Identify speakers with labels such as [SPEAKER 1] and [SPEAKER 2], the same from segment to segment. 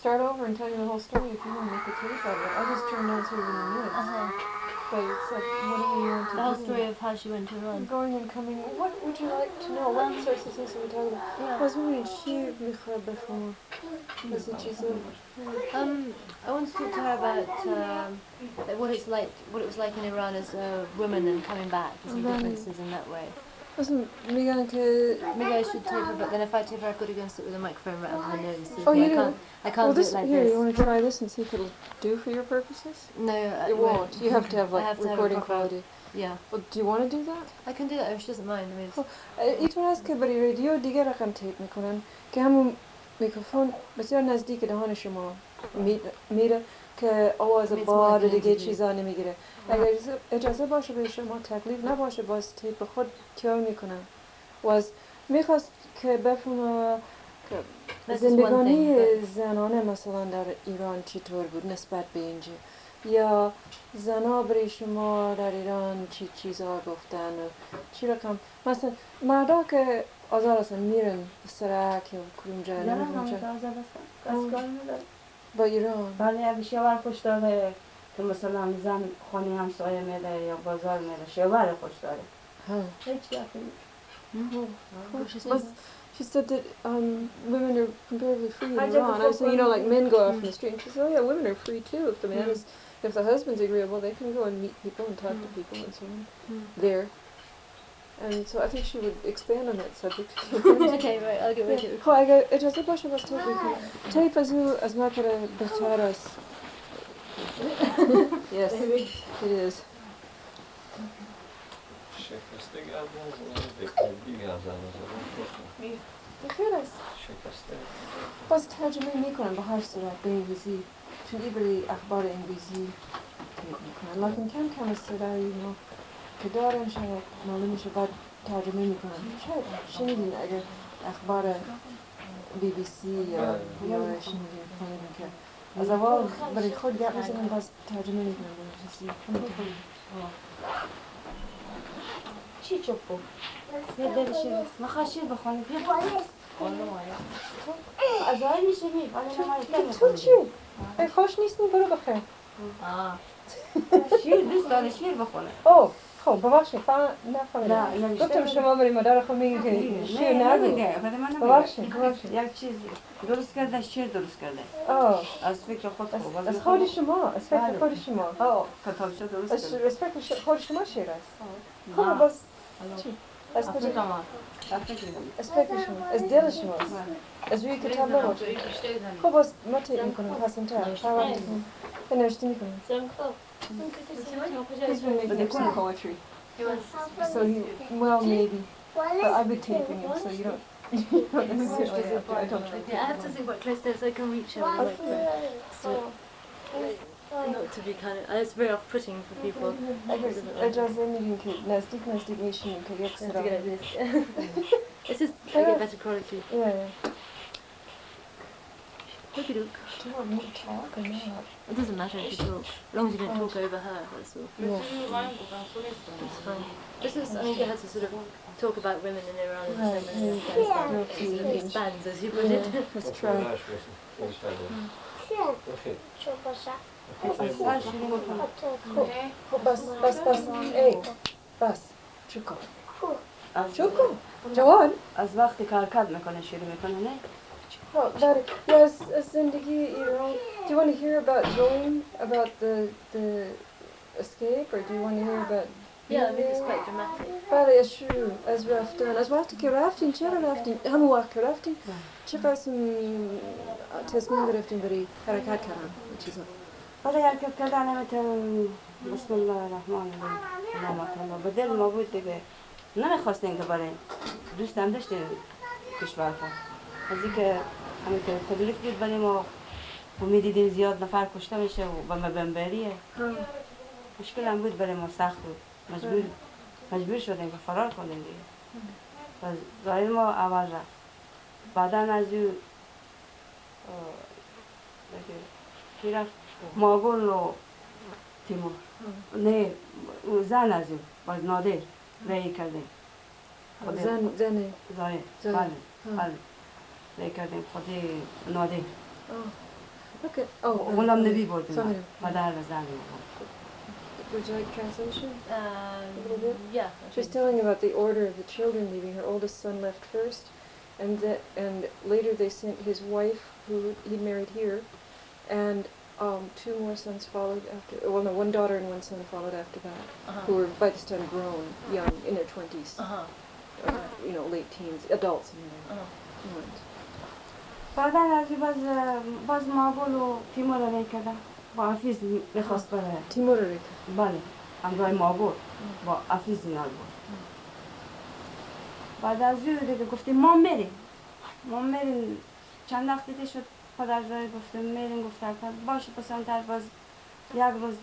[SPEAKER 1] start over and tell you the whole story if you want to make a tape of it. I just turned on so everyone knew it. But it's like, whatever you want to do.
[SPEAKER 2] The whole story of how she went to Iran.
[SPEAKER 1] Going and coming. What would you like to know? What sorts of things are we talking about?
[SPEAKER 2] Yeah.
[SPEAKER 1] Was we she میخواد بفهمه. Was it چیزا؟
[SPEAKER 2] I wanted to talk to her about what it was like in Iran as a woman and coming back, and some differences in that way.
[SPEAKER 1] میگن که
[SPEAKER 2] Maybe I should tape her, but then if I tape her, I've got to go and sit with a microphone right up her nose.
[SPEAKER 1] Oh, you do?
[SPEAKER 2] I can't do it like
[SPEAKER 1] here,
[SPEAKER 2] this.
[SPEAKER 1] you want to try this and see if it'll do for your purposes?
[SPEAKER 2] No,
[SPEAKER 1] it won't. You have to have like recording quality.
[SPEAKER 2] Yeah.
[SPEAKER 1] Well, do you want to do that?
[SPEAKER 2] I can do that if she doesn't mind. I mean,
[SPEAKER 1] اینطور است که برای رادیو دیگر رقم تیپ میکنن که همون میکروفون بسیار نزدیک دهان شما میره که آواز بار دیگه چیزا نمیگیره. اگر اجازه باشه به شما تکلیف نباشه باز تیپ خود تیار میکنن. واز میخواست که بفهمه زندگانی زنانه مثلا در ایران چطور بود نسبت به اینجا یا زنا برای شما در ایران چی چیزا گفتن چی رقم مثلا مردا که آزار هستن میرن سرک یا کدوم جا نمیدونم چه با ایران
[SPEAKER 3] بله شوهر خوش داره که مثلا زن خانه همسایه میره یا بازار میره شوهر خوش داره هیچ گپی
[SPEAKER 1] She said that women are comparatively free in Iran. I was saying, you know, like men go off in the street. And she said, oh yeah, women are free too. If the man is, if the husband's agreeable, they can go and meet people and talk to people and so on there. And so I think she would expand on that subject.
[SPEAKER 2] Okay, right, I'll get with it.
[SPEAKER 1] Oh, I got it. Just a bunch of us tape as much as yes, it is.
[SPEAKER 4] شکسته گردن دیگر
[SPEAKER 1] خیر است باز ترجمه میکنم به هر صورت به انگلیزی چون برای اخبار انگلیزی تیپ میکنم لکن کم کم صدای ما که دارم شاید معلوم میشه بعد ترجمه میکنم شاید شنیدین اگر اخبار بی بی سی یا شنیدین فهمیدین که از اول برای خود گپ میزنم باز ترجمه میکنم به انگلیزی
[SPEAKER 3] چی چوبو؟ یه دلشی میخوای شیر بخونی بیا از آی میشه می
[SPEAKER 1] تو چی؟ خوش نیستی برو بخیر
[SPEAKER 3] شیر دوست داره شیر بخونه
[SPEAKER 1] اوه خب ببخشید نفهمیدم گفتم شما برای مادر خود میگی که شیر نمیگه ببخشید
[SPEAKER 3] یک چیز درست کرده شیر درست کرده از فکر خود خوب
[SPEAKER 1] از خود شما از فکر خود شما
[SPEAKER 3] کتابشو درست کرده
[SPEAKER 1] از فکر خود شما شیر است خب بس چی؟ از فکر شما از دل شما از روی کتاب نباشه خب بس ما تیپ میکنم پسیم تر نوشته میکنم He's been making some poetry. So he, well maybe. But I've been taping him so you don't necessarily have to. I don't try to.
[SPEAKER 2] Yeah, I have to think quite close to her so I can reach her. Not to be kind of, it's very off-putting for people.
[SPEAKER 1] اجازه میدین که نزدیک میشینیم که یک صدا.
[SPEAKER 2] It's just I get better quality.
[SPEAKER 1] Yeah.
[SPEAKER 2] Look at look.
[SPEAKER 1] Do you want me to talk or not?
[SPEAKER 2] It doesn't matter if you talk, as long as you don't talk over her, that's all.
[SPEAKER 1] Yeah.
[SPEAKER 2] It's fine. This is, I mean, you had to sort of talk about women in Iran and Afghanistan. It expands, as you put it.
[SPEAKER 1] Let's try. بس چوکو جوان
[SPEAKER 3] از وقتی کارکرد میکنه شروع میکنه نه
[SPEAKER 1] از زندگی ایران do you want to hear about going about the escape or do you want to hear about
[SPEAKER 2] Yeah, I mean it's quite dramatic.
[SPEAKER 1] بله شروع از رفتن از وقتی که رفتین چرا رفتین همون وقت که رفتین چه قسم تصمیم گرفتین برای حرکت کردن چیزا
[SPEAKER 3] برای حرکت کردن نمیتونم بسم الله الرحمن الرحیم به دل ما بود دیگه نمیخواستیم که برای دوستم داشتیم کشور خود از اینکه همینطور تبلیغ بود برای ما و میدیدیم زیاد نفر کشته میشه و بمبریه مشکل هم بود برای ما سخت بود مجبور شدیم که فرار کنیم دیگه و ظاهر ما اول رفت بعدا از او کی رفت ماگل و تیمور نه زن از او باز نادر رای کردیم
[SPEAKER 1] زن
[SPEAKER 3] ظاهر بله رای کردیم خود نادر
[SPEAKER 1] Okay. Oh,
[SPEAKER 3] غلام نبی بردیم
[SPEAKER 1] فهمیدم.
[SPEAKER 3] مادر و زن
[SPEAKER 1] Would you like translation? little bit?
[SPEAKER 2] Yeah.
[SPEAKER 1] She's telling about the order of the children leaving. Her oldest son left first, and later they sent his wife, who he married here, and two more sons followed after. Well, no, one daughter and one son followed after that, who were by this time grown, young, in their 20s, late teens, adults in their minds.
[SPEAKER 3] بعدا از باز ماگل و تیمور رو کردم با حفیظ میخواست بره
[SPEAKER 1] تیمور
[SPEAKER 3] بله همراه ماگل با حفیظ اینا بود بعد از روی دیگه گفتیم ما میریم چند وقت دیگه شد پدرزایی گفتیم میریم گفتن باشه پسندر باز یک روز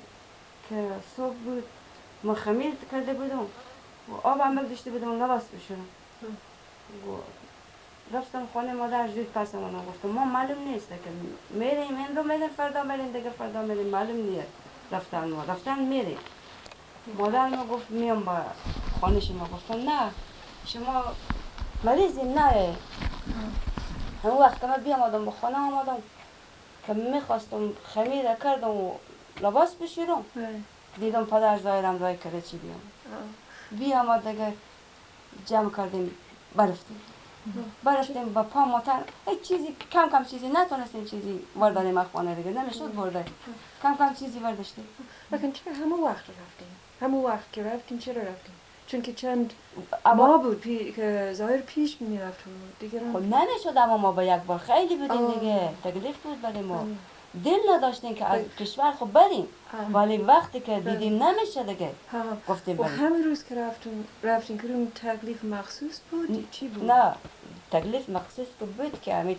[SPEAKER 3] که صبح بود ما خمیر کرده بودم و آب هم بگذاشته بودم لباس بشورم رفتم خانه مادر زود پس منو گفتم ما معلوم نیست که میریم این رو میریم فردا میریم دیگه فردا میریم معلوم نیست رفتن میریم مادر ما گفت میام با خانه شما گفتم نه شما مریضیم نه همون وقت من بیام آدم با خانه آمدم که میخواستم خمیر کردم و لباس بشورم دیدم پدر ظاهرم رای کرده چی بیام دیگه جمع کردیم برفتیم با پا ماتر هیچ چیزی کم چیزی نتونستیم چیزی برداریم اخوانه دیگه نمیشد برده کم چیزی برداشتیم
[SPEAKER 1] لیکن چرا همون وقت رفتیم همون وقت که رفتیم چرا رفتیم چون که چند ما بود که ظاهر پیش میرفت دیگه
[SPEAKER 3] خب نمیشد اما ما با یک بار خیلی بودیم دیگه تکلیف بود برای ما دل نداشتیم که از کشور خب بریم ولی وقتی که دیدیم نمیشه دیگه گفتیم بریم
[SPEAKER 1] همین روز که رفتیم کدوم تکلیف مخصوص بود چی بود؟
[SPEAKER 3] نه تکلیف مخصوص بود که همیت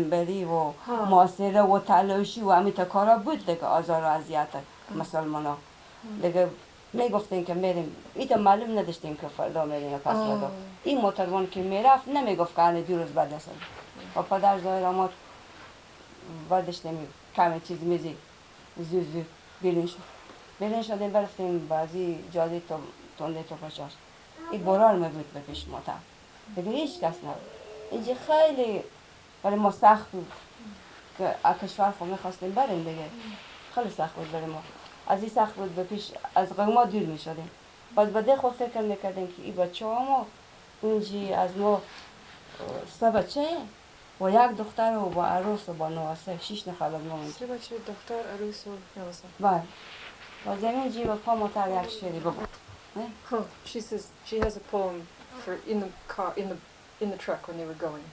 [SPEAKER 3] بری و معاصره و تلاشی و همیت کارا بود دیگه آزار و اذیت مسلمان ها دیگه میگفتیم که میریم ایتا معلوم نداشتیم که فردا میریم یا پس فردا این موتروان که میرفت نمیگفت که هنه 2 روز بعد هستم و پدر ظاهر آمد برداشتیم کمی چیز میزی زود بیرون شدیم برفتیم بعضی جاده تنده تو پشاش این برار میبود به پیش موتر دیگه هیچ کس نبود اینجا خیلی برای ما سخت بود که از کشور خود میخواستیم بریم دیگه خیلی سخت بود برای ما از این سخت بود به پیش از قوما دور میشدیم باز بعد خود فکر میکردیم که این بچه ها ما اونجی از ما 3 بچه و 1 دختر و با عروس و با نواسه 6 نفر از ما
[SPEAKER 1] 3 بچه دختر عروس و نواسه
[SPEAKER 3] بله با زمین جی و پا موتر یک شعری بگو
[SPEAKER 1] She says she has a poem for in the car in the truck when they were going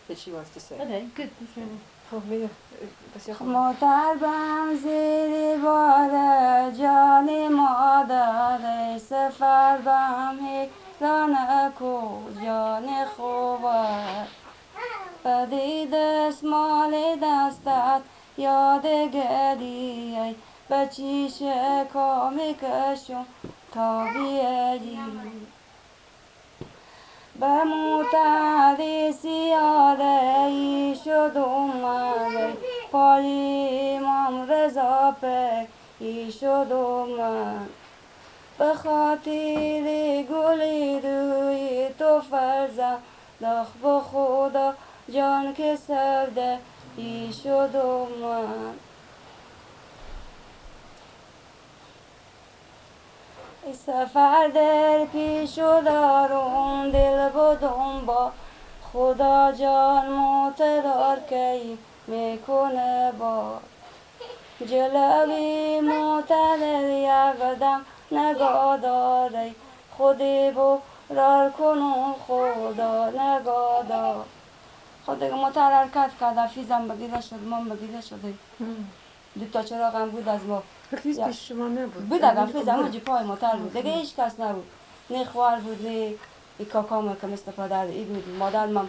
[SPEAKER 1] that she wants to say.
[SPEAKER 2] Okay, good.
[SPEAKER 3] مادر بم زیر بار جان مادر سفر بم هیران کو جان خوبر بدی دستمال دستت یادگری به چیش کامی کشم تا بیایی به موتر سیاره ای شد اومده پای امام رضا پی شد اومد به خاطر گلی روی تو فرزند دخ به خدا جان که سرده ای شد اومد سفر در پیش و دارم دل بدم با خدا جان معتدار کی میکنه با جلوی معتدل یقدم نگاه داره خودی برار کنم خدا نگاه دار خود دیگه معتدل حرکت کرد حفیظم بگیره شد من بگیره شده 2 چراغ هم بود از ما
[SPEAKER 1] حفیظ پیش شما نبود
[SPEAKER 3] بود حفیظ همه جی پای موتر بود دیگه هیچ کس نبود نه خوار بود نه ای کاکام که مثل پدر ای بود مادر من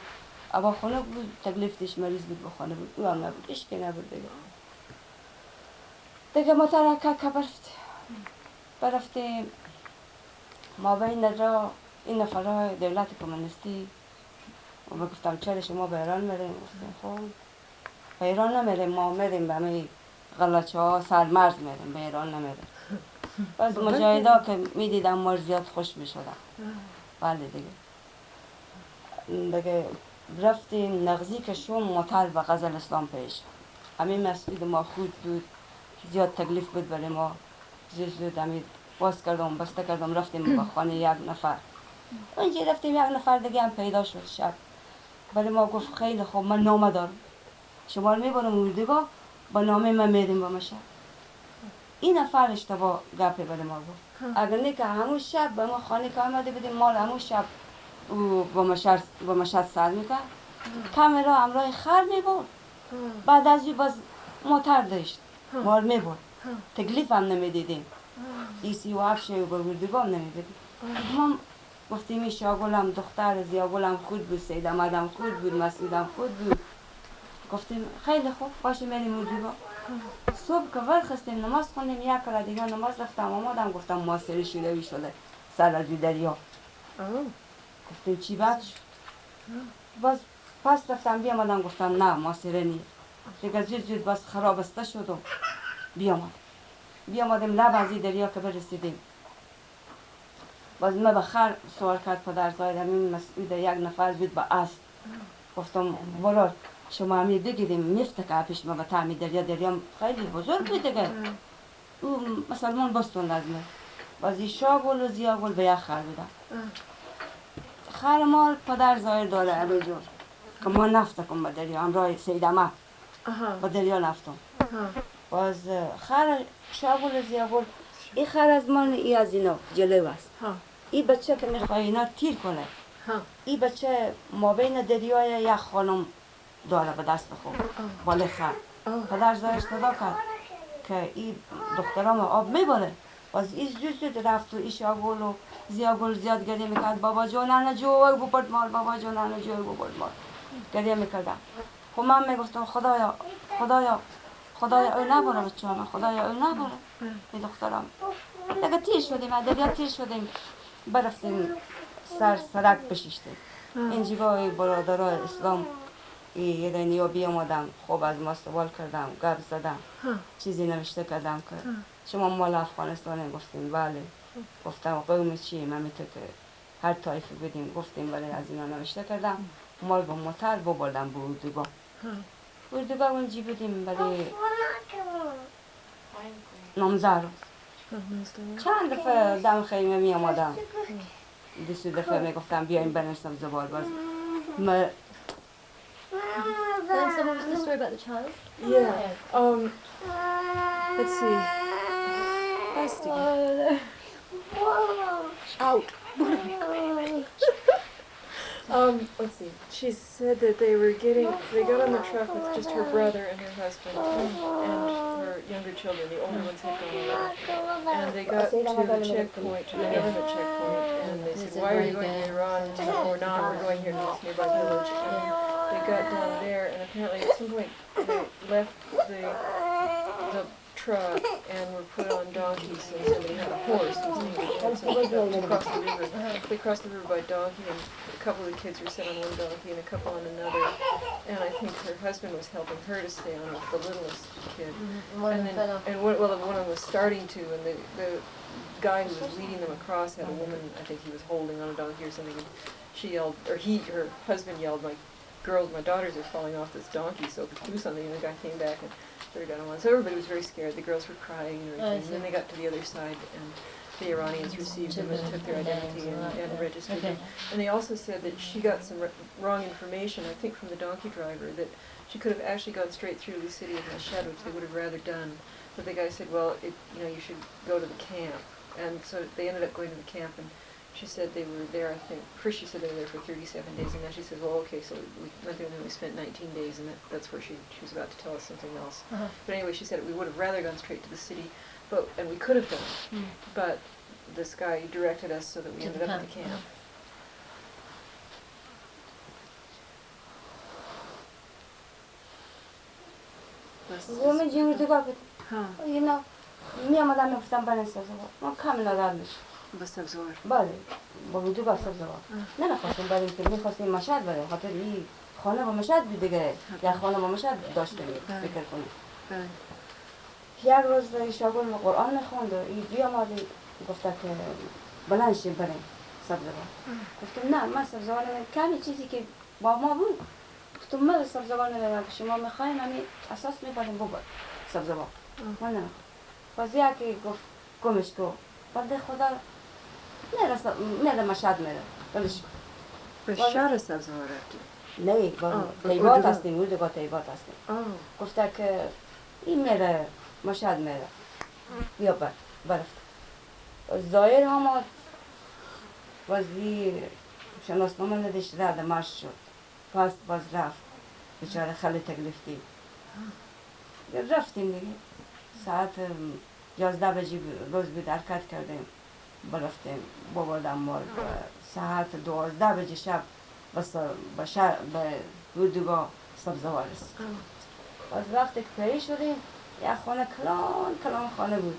[SPEAKER 3] ابا خانه بود تکلیفتش مریض بود بخانه بود او هم نبود هیچ که نبود دیگه موتر که برفتیم ما بین را این نفرهای دولت کمونیستی و گفتم چرا شما به ایران میریم خب به ایران نمیریم ما میریم به همه غلچه ها سرمرز میریم به ایران نمیریم باز مجاهده که میدیدم مرزیات خوش میشدم بله دیگه رفتیم نغزی که شوم موتر به غزل اسلام پیش همین مسئول ما خود بود، زیاد تکلیف بود برای ما. زود همین باز کردم بسته کردم رفتیم با خانه یک نفر. اونجا رفتیم یک نفر دیگه هم پیدا شد شب. برای ما گفت خیلی خوب من نامه دارم، شما رو میبرم اردوگاه با نامه من میدیم با مشهد. این نفر اشتباه گپی برای ما گفت. اگر نه که همون شب به ما خانه که آمده بودیم ما همون شب با مشهد سر میکرد، کامرا همراه خر میبرد. بعد از این باز موتر داشت ما رو میبرد، تکلیف هم نمیدیدیم. ای 37 شو با اردوگاه نمیدیدیم. ما گفتیم این شاگلم دختر زیاگلم خود بود، سید احمدم خود بود، مسعودم خود بود. گفتیم خیلی خوب باشه میریم اردوگاه. صبح که برخستیم نماز خوندیم، یک کار دیگه نماز رفتم آمدم گفتم ماسری شده شده سر از دریا. گفتیم چی بد شد؟ باز پس رفتم بیامدم گفتم نه ماسره نیست. دیگه زود باز خرابسته شدم. بیامدیم لب از دریا که برسیدیم. باز ما به خر سوال کرد پدر ظاهر، همین مسعود یک نفر بود با اسب. گفتم برات شما همی بگیریم میفته که پیش ما به تعمی دریا خیلی بزرگ بود دیگه. او مسلمان بستون از من. بازی شاگل و زیاگل به یک خر بودن. خر ما پدر ظاهر داره همه جور که ما نفته کن به دریا، همراه سید احمد با دریا نفتم. باز خر شاگل و زیاگل، این خر از من ای از اینا جلو است. این بچه که میخواه اینا تیر کنه، این بچه ما بین دریای یک خانم داره به دست خود بالا خر. پدر ظاهر صدا کرد که این دخترام آب میبره. باز این زود رفت و این شاگل و زیاگل زیاد گریه میکرد بابا جان انا جوی ببرد مال، بابا جان انا جوی ببرد مال گریه میکردم. خب من میگفتم خدایا او نبره بچه من، خدایا او نبره این دخترام. دیگه تیر شدیم دریا تیر شدیم، برفتیم سرک بشیشتیم. اینجا برادرای اسلام ایرانیا بیامدم، خوب از ما سوال کردم، گپ زدم، چیزی نوشته کردم که شما مال افغانستان؟ گفتیم بله. گفتم قوم چیه؟ من میتونم که هر طایفی بودیم. گفتیم برای از اینا نوشته کردم، مال با موتر ببردم به اردوگاه اونجی بودیم برای نامزد. چند دفعه دم خیمه می آمدم، دو دفعه می گفتم بیایم بنویسم زبال. باز
[SPEAKER 2] Then so what was the story about the child?
[SPEAKER 1] Yeah. Let's see. Out. Let's see. She said that they got on the truck with just her brother and her husband and her younger children. The older ones had gone away. And they got to the checkpoint, to the government checkpoint, and they said, why are you going to Iran? Or not, we're going here to this nearby village. And they got down there, and apparently at some point they left the truck and were put on donkeys, and somebody had a horse and somebody to cross the river. They crossed the river by donkey, and a couple of the kids were set on one donkey and a couple on another. And I think her husband was helping her to stay on with the littlest kid. And one of them was starting to, and the guy who was leading them across had a woman, I think he was holding on a donkey or something, and she yelled, or her husband yelled, my daughters are falling off this donkey, so do something. And the guy came back and threw down one. So everybody was very scared. The girls were crying and everything. And then they got to the other side, and the Iranians received them and took their identity and registered them. And they also said that she got some wrong information, I think from the donkey driver, that she could have actually gone straight through the city of Mashhad, which they would have rather done. But the guy said, well, you should go to the camp. And so they ended up going to the camp, and she said they were there, I think, first she said they were there for 37 days, and then she said, well, okay, so we went there and then we spent 19 days, and that's where she was about to tell us something else. But anyway, she said we would have rather gone straight to the city, and we could have done, but this guy directed us so that we ended up at the camp. بس ابزار
[SPEAKER 3] بله با وجود سبزوار نمیخواستیم بریم که میخواستیم مشهد بریم خاطر این خانه با مشهد بود دیگه یا خانه با مشهد داشتیم فکر کنیم. یک روز شاگرد قرآن میخوند و این بیامد گفته که بلند شیم بریم سبزوار. گفتم نه من سبزوار کمی چیزی که با ما بود گفتم من سبزوار نمیرم که شما میخواین همین اساس میبریم ببر سبزوار من نمیخوام باز یکی گفت گمش کو بعد خدا میره مشهد میره ولش
[SPEAKER 1] به شهر سبزوار رفتی؟
[SPEAKER 3] نه تیبات هستیم اردوگاه تیبات هستیم گفته که این میره مشهد میره بیا برفت ظاهر هم وزیر شناسنامه نداشت رد ماش شد پس باز رفت بیچاره خیلی تکلیفتی رفتیم دیگه ساعت 11 بجه روز بود حرکت کردیم برفتیم بابادم مال ساعت 12 بجه شب به اردوگاه سبزوار رسید باز وقتی که پیش شدیم یک خانه کلان خانه بود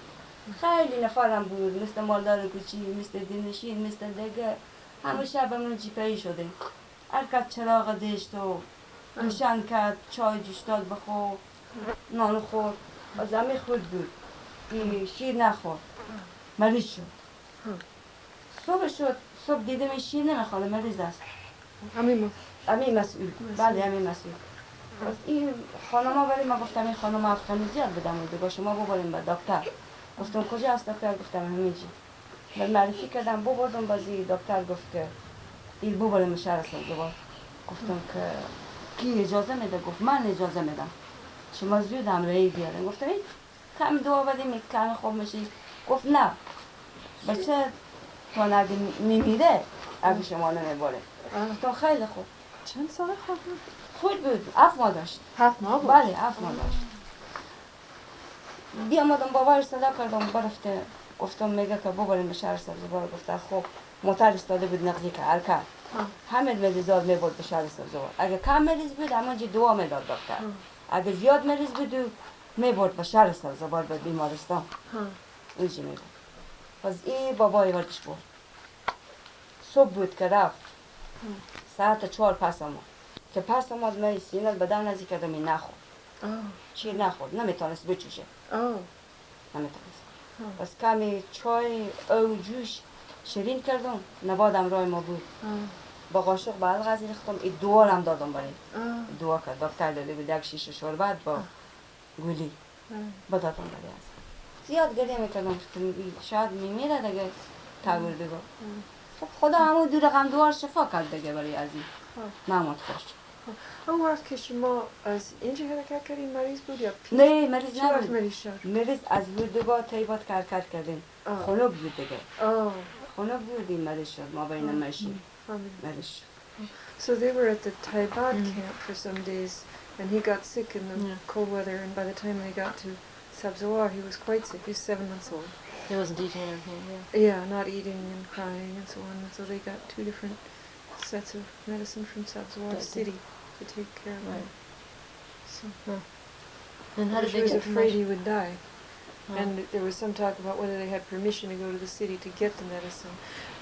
[SPEAKER 3] خیلی نفرم بود مثل مالدار کوچی مثل دینشین مثل دیگر همه شب همون جیپهی شدیم هرکت چراغ داشت و روشن کرد چای جوش داد بخور نان خورد از همه خود بود شیر نخورد مریض شد صبح دیدم شیر نمیخواد مریض است همین مسئول بله همین مسئول این خانم ولی ما گفتم این خانم افغانی زیاد بدم دیگه شما ببریم به دکتر گفتم کجا هست دکتر گفتم همینجا به معرفی کردم ببردم بازی دکتر گفت که این ببریم شهر سبزوار گفتم که کی اجازه میده گفت من اجازه میدم شما زود همراهی بیارین گفتم این کمی دعا بدیم کمی خوب میشی گفت نه بچه تا نگه میمیره اگه شما نمیباره گفتم خیلی خوب
[SPEAKER 1] چند ساله خواب بود؟
[SPEAKER 3] خود بود 7 ماه داشت
[SPEAKER 1] 7 ماه بود؟
[SPEAKER 3] بله 7 ماه داشت بیامدم بابایش صدا کردم برفته گفتم میگه که ببریم به شهر سبزوار گفته خب موتر استاده بود نقلی که حرکت همه مریضات میبرد به شهر سبزوار اگه کم مریض بود همونجا دوا میداد دکتر اگه زیاد مریض بود میبرد به شهر سبزوار به بیمارستان اینجا میبرد پس این بابای وردش برد صبح بود که رفت ساعت 4 پس آمد که پس آمد من سینه بدن نزدیک کردم این نخورد چی نخورد نمیتونست بچوشه نمیتونست پس کمی چای او جوش شیرین کردم نبادم رای ما بود با قاشق به الغازی ریختم این دوا هم دادم برای دوا کرد دکتر داده بود یک شیشه شربت با گولی بدادم برای از زیاد گریه میکردم شاید میمیره دیگه تبور دیگه خدا همون دو رقم دوار شفا کرد دیگه برای از این محمد خوش
[SPEAKER 1] اون وقت که شما از اینجا حرکت کردین مریض بود یا پیش؟
[SPEAKER 3] نه مریض
[SPEAKER 1] چه وقت
[SPEAKER 3] نبود
[SPEAKER 1] مریض شد؟
[SPEAKER 3] مریض از اردوگاه تیبات که حرکت کردیم خنک بود دیگه خنک بودیم مریض شد ما بین ماشین مریض شد
[SPEAKER 1] So they were at the Taibat camp for some days and he got sick in the cold weather and by the time they got to Sabzawar he was quite sick, he was 7 months old.
[SPEAKER 2] He wasn't eating anything,
[SPEAKER 1] Yeah, not eating and crying and so on and so they got 2 different sets of medicine from Sabzawar city to take care of him. So,
[SPEAKER 2] And how did
[SPEAKER 1] she
[SPEAKER 2] they
[SPEAKER 1] was
[SPEAKER 2] get
[SPEAKER 1] afraid he
[SPEAKER 2] permission?
[SPEAKER 1] would die. And there was some talk about whether they had permission to go to the city to get the medicine.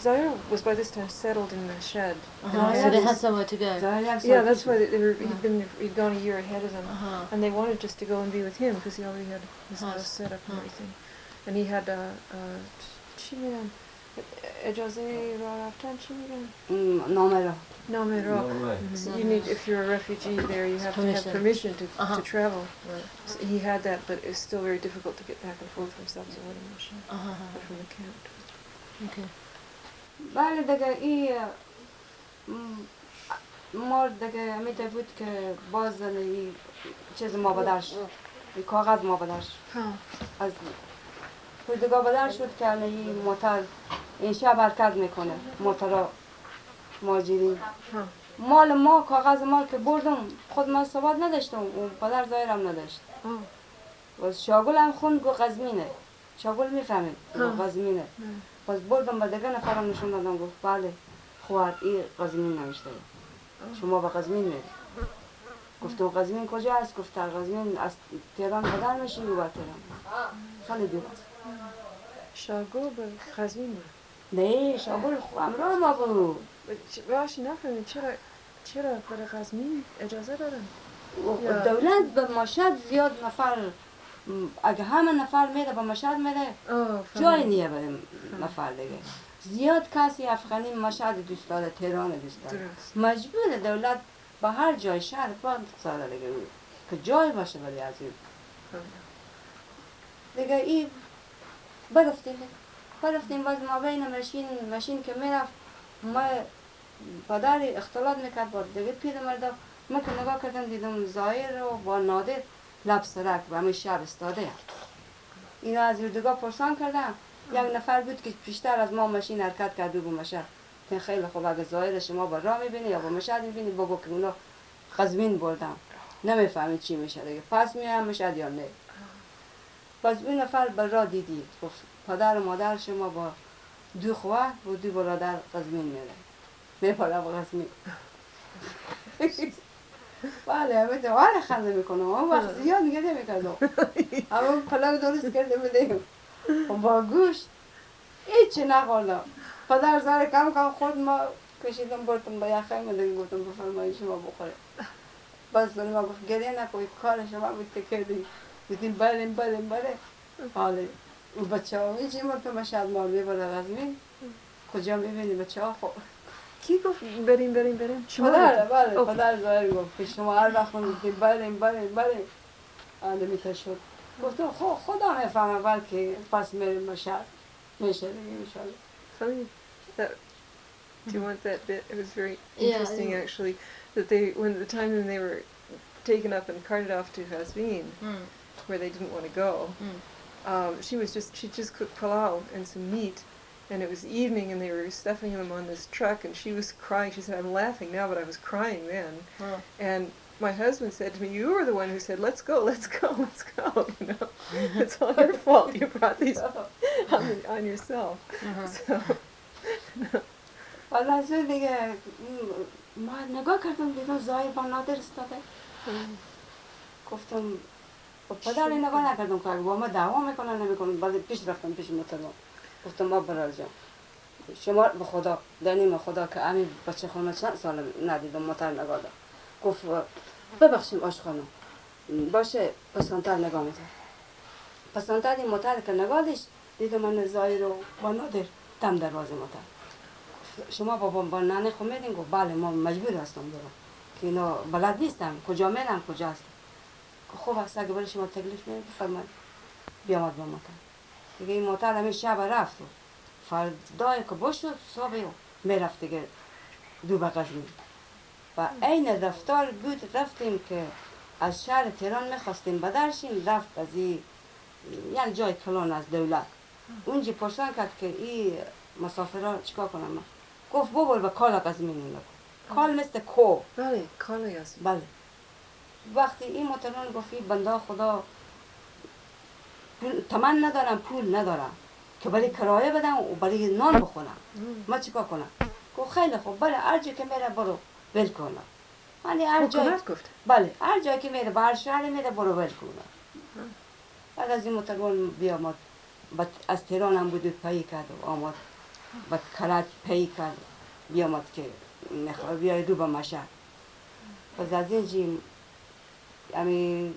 [SPEAKER 1] ظاهر was by this time settled in the shed.
[SPEAKER 2] So they had somewhere to go.
[SPEAKER 1] Yeah, that's why he'd gone a year ahead of them. And they wanted just to go and be with him because he already had his house set up and everything. And he had چی میگن؟ اجازه راه رفتن چی میگن؟ نامه راه. So you need, if you're a refugee there, you have to have permission to travel. So he had that, but it's still very difficult to get back and forth from Sabzawar to Moshe, from the camp.
[SPEAKER 2] Okay.
[SPEAKER 3] بله دیگه این مرد دیگه میده بود که باز این چیز ما بدرش این کاغذ ما بدرش از اردوگاه بدر شد که این موتر این شب حرکت میکنه موتر ماجرین مال ما کاغذ مال که بردم خود من ثبات نداشتم و پدر ظاهرم نداشت و شاگل هم خون گو قزمینه شاگل میفهمید گو قزمینه پس بردم به دیگه نفرم نشون دادم گفت بله خواهد این قزمین نوشته شما به قزمین میرید گفتم قزمین کجا است؟ گفت قزمین از تهران بدر میشی و به تهران خیلی دور است
[SPEAKER 1] شاگل به قزمین بود؟
[SPEAKER 3] نه شاگل همراه ما بود
[SPEAKER 1] باشی نفهمید چرا برای قزمین اجازه دارن؟
[SPEAKER 3] دولت به مشهد زیاد نفر اگه همه نفر میره به مشهد میره جای نیه برای نفر دیگه زیاد کسی افغانی مشهد دوست داره تهران دوست داره مجبور دولت با هر جای شهر باید ساده دیگه که جای باشه ولی از این دیگه این برفتیم باز ما بین ماشین که میرفت ما پدر اختلاط میکرد با دیگه پیرمردا ما که نگاه کردم دیدم ظاهر رو با نادر لب سرک و همه شب استاده اینا از دیگه پرسان کردم یک نفر بود که پیشتر از ما ماشین حرکت کرده بود مشهد خیلی خوب اگه ظاهر شما با راه میبینی یا با مشهد میبینی بگو که اونا قزوین بردم نمیفهمی چی میشه دیگه پس میام مشهد یا نه باز این نفر بر راه دیدید گفت پدر و مادر شما با دو خواهر و دو برادر قزوین میره میپره با قزوین بله همه دواره خنده میکنم اون وقت زیاد دیگه نمیکردم همه پلاک درست کرده بدهیم و با گوشت هیچی نخوردم پدر زار کم خود ما کشیدم بردم با یخه دیگه گفتم بفرمایید شما بخوره بس ما گفت گریه نکنید کار شما بود که کردیم گفتیم بریم حالا اون بچه ها هیچی مرتب مشهد مار میبره قزوین کجا میبینی بچه ها خب
[SPEAKER 1] کی گفت بریم؟
[SPEAKER 3] پدر بله پدر ظاهر گفت که شما هر وقت میگفتیم بریم آدمی تا شد گفتم خدا میفهمه بلکه پس میریم مشهد میشه دیگه انشالله.
[SPEAKER 1] Tell me that. Do you want that bit? It was very
[SPEAKER 2] Yeah,
[SPEAKER 1] interesting, actually, that when they were taken up and carted off to Hasveen, where they didn't want to go. She just cooked palau and some meat, and it was evening, and they were stuffing them on this truck, and she was crying. She said, "I'm laughing now, but I was crying then." And my husband said to me, "You were the one who said, let's go. You know, it's all your fault. You brought these on yourself." So.
[SPEAKER 3] حالا دیگه ما نگاه کردم دیدم ظاهر با نادر استاده گفتم پدر نگاه نکردم که با ما دعوا میکنن نمیکنن بعد پیش رفتم پیش مترجم گفتم ما برادر جان شما به خدا دنیم خدا که همین بچه خانم چند سال ندیدم متر نگاه دارم گفت ببخشیم آش خانم باشه پسانتر نگاه میتر پسانتر این متر که نگاه داشت دیدم من ظاهر رو با نادر دم دروازه متر شما با ننه خود میدین گفت بله ما مجبور هستم برم که اینا بلد نیستم کجا میرم کجا هستم خوب است اگه برای شما تکلیف میاد بفرمایید بیامد با متر دیگه این متر همین شب رفت فردای که باشد صبح میرفت دیگه دو به قزوین و عین رفتار بود رفتیم که از شهر تهران میخواستیم بدرشیم رفت از این یک جای کلان از دولت اونجا پرسان کرد که این مسافرها چیکار کنم من گفت ببر به کالا قزوین نگو کال مثل کو
[SPEAKER 1] بله کالا هست
[SPEAKER 3] بله وقتی این متران گفت بنده خدا تمن ندارم پول ندارم که برای کرایه بدم و برای نان بخورم ما چیکار کنم گفت خیلی خوب برای هر جایی که میره برو ول کنم یعنی هر جایی بله هر جایی که میره به هر شهر میره برو ول کنم بعد از این متران بیامد از تهران هم بود پی کرد و آمد بعد کرج پی کرد بیامد که بیاید رو به مشهد پس از اینجا همین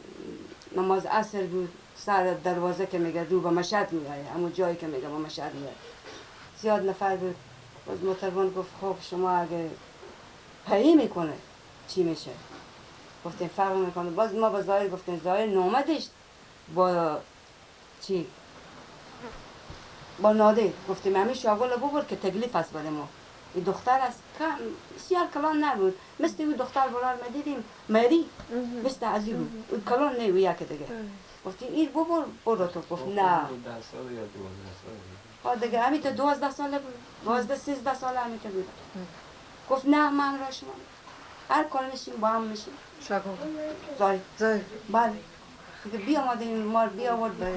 [SPEAKER 3] نماز عصر بود سر دروازه که میگه رو به مشهد میگه همون جایی که میگه به مشهد میگه زیاد نفر بود باز متربان گفت خب شما اگه پی میکنه چی میشه گفتیم فرق میکنه باز ما با ظاهر گفتیم ظاهر نامدش با چی با نادر گفتیم همین شاگل ببر که تکلیف است برای ما این دختر است که بسیار کلان نبود مثل این دختر بلار میدیدیم مری مثل از این بود کلان نه یکی دیگه گفتیم این ببر برو تو گفت نه دیگه همین تا 12 ساله بود 12 13 ساله همین تا بود گفت نه من را شما هر کار میشیم با هم میشیم
[SPEAKER 1] شاگل
[SPEAKER 3] زای بله دیگه بیامدیم ما بیاورد به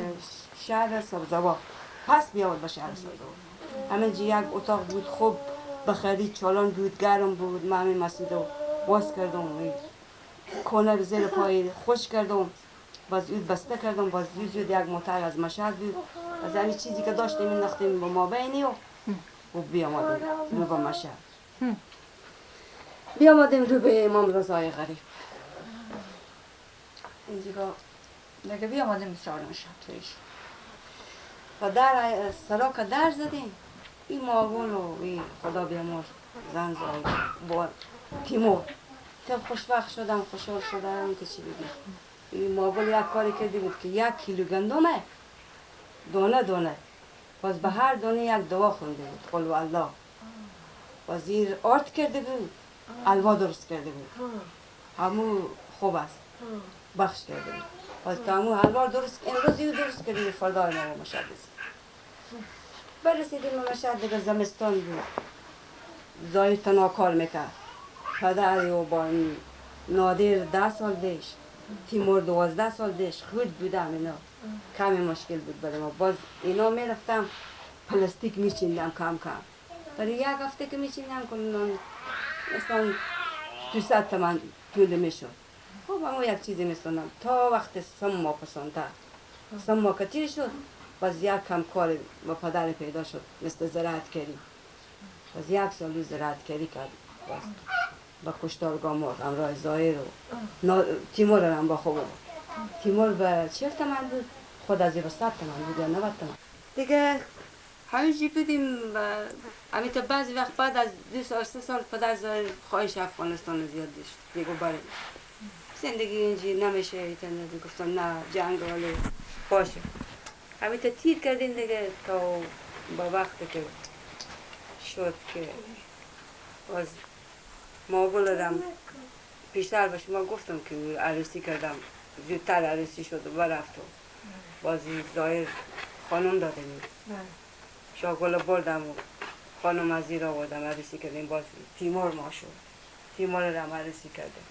[SPEAKER 3] شهر سبزوار پس بیاورد به شهر سبزوار همینجا یک اتاق بود خوب بخرید چالان بود گرم بود من همین مسجد رو باز کردم کنه زیر پای خوش کردم باز اون بسته کردم باز زود یک موتر از مشهد بود از همین چیزی که داشتیم این نختیم با ما بینی و بیامدیم رو به مشهد بیامدیم رو به امام رضای غریب اینجا دیگه بیامدیم شهر مشهد تویش و در سرا که در زدیم این ماغول و این خدا بیامرز زن زای با تیمور تا خوشبخت شدم، خوشحال شدم که چی بگیم. این مابل یک کاری کرده بود که 1 کیلو گندمه دانه دانه باز به هر دانه یک دعا خونده بود، قل و الله. باز زیر آرت کرده بود، الوا درست کرده بود، همون خوب است، بخش کرده بود. باز که همون الوا درست امروز یو درست کرده، فردا ما مشهد رسید. برسیدیم مشهد دیگه زمستان بود، ظاهر تنها کار میکرد. پدر و با نادر 10 سال دیش، تیمور 12 سال دیش خود بودم. اینا کمی مشکل بود برای ما. باز اینا میرفتم پلاستیک میچیندم کم کم. برای 1 هفته که میچیندم کنم مثلا 200 تومن پول میشد. خب اما یک چیزی میستونم تا وقت سما پسندتر. سما کتیر شد، باز 1 کم کار با پدر پیدا شد مثل زراعت کردی. باز 1 سال زراعت کردی کرد. باز با کشتارگاه مرد همراه ظاهر و تیمور هم با خوب بود. تیمور به 40 تومن بود، خود از 100 تومن بود یا 90 تومن. دیگه همینجی بودیم. همین تا بعضی وقت بعد از 2 سال 3 سال پدر ظاهر خواهش افغانستان زیاد داشت. دیگه برای زندگی اینجی نمیشه. ایتن گفتم نه جنگ ولی باشه. همین تا تیر کردیم دیگه تا با وقتی که شد که باز ما بلدم پیشتر به شما گفتم که عروسی کردم، زودتر عروسی شد و برفتم. بازی ظاهر خانم داده بود، شاگل بردم و خانم از زیر آوردم عروسی کردیم. باز تیمور ما شد، تیمور رو هم عروسی کردیم.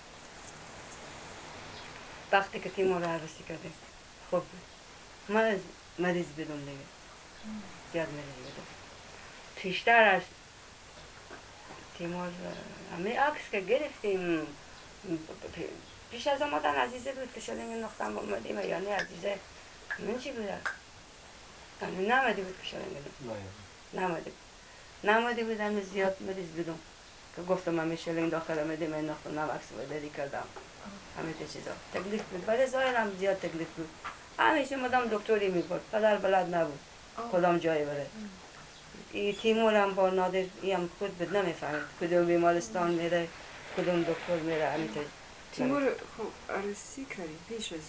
[SPEAKER 3] وقتی که تیمور رو عروسی کردیم خب من مریض بدم دیگه، زیاد مریض بدم. پیشتر از تیمور همه عکس که گرفتیم پیش از آمدن عزیزه بود که شدیم این نقطه آمدیم یعنی عزیزه من چی بودن؟ یعنی نمده بود که شدیم نمده بود همه زیاد مریض بدم که گفتم همه شلنگ داخل آمدیم این نقطه نم عکس بدری کردم. همه تا چیزا تکلیف بود، برای ظاهر هم زیاد تکلیف بود. همیشه مدام دکتری میبرد، پدر بلد نبود کدام جایی بره. این تیمور هم با نادر هم خود بود نمیفهمید کدوم بیمارستان میره کدوم دکتر میره. همینطور
[SPEAKER 1] تیمور خب عروسی کردی پیش از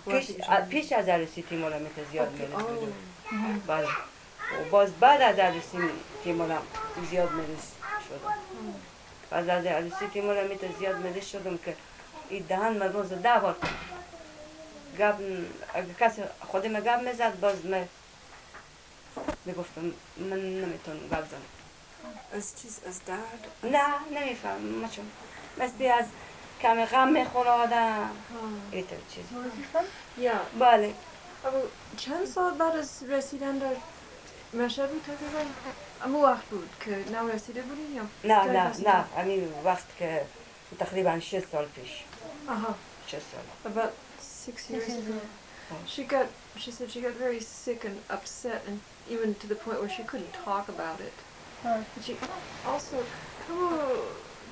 [SPEAKER 1] این؟
[SPEAKER 3] پیش از عروسی تیمور هم زیاد میرس بود. بله. و باز بعد از عروسی تیمور هم زیاد میرس شدم. بعد از عروسی تیمور هم زیاد میرس شدم که این دهن من روز 10 بار گب اگه کسی خودم گب میزد باز میگفتم من نمیتونم گب زنم.
[SPEAKER 1] از چیز از درد؟
[SPEAKER 3] نه نمیفهم مچون مثل از کمی غم میخوره آدم اینطور چیز.
[SPEAKER 1] یا
[SPEAKER 3] بله.
[SPEAKER 1] اما چند سال بعد از رسیدن در مشهد بود تقریبا؟ اما وقت بود که نو رسیده بودی یا؟
[SPEAKER 3] نه همین وقت که تقریبا 6 سال پیش. 6 سال.
[SPEAKER 1] About 6 years ago. She said she got very sick and upset and even to the point where she couldn't talk about it. But she also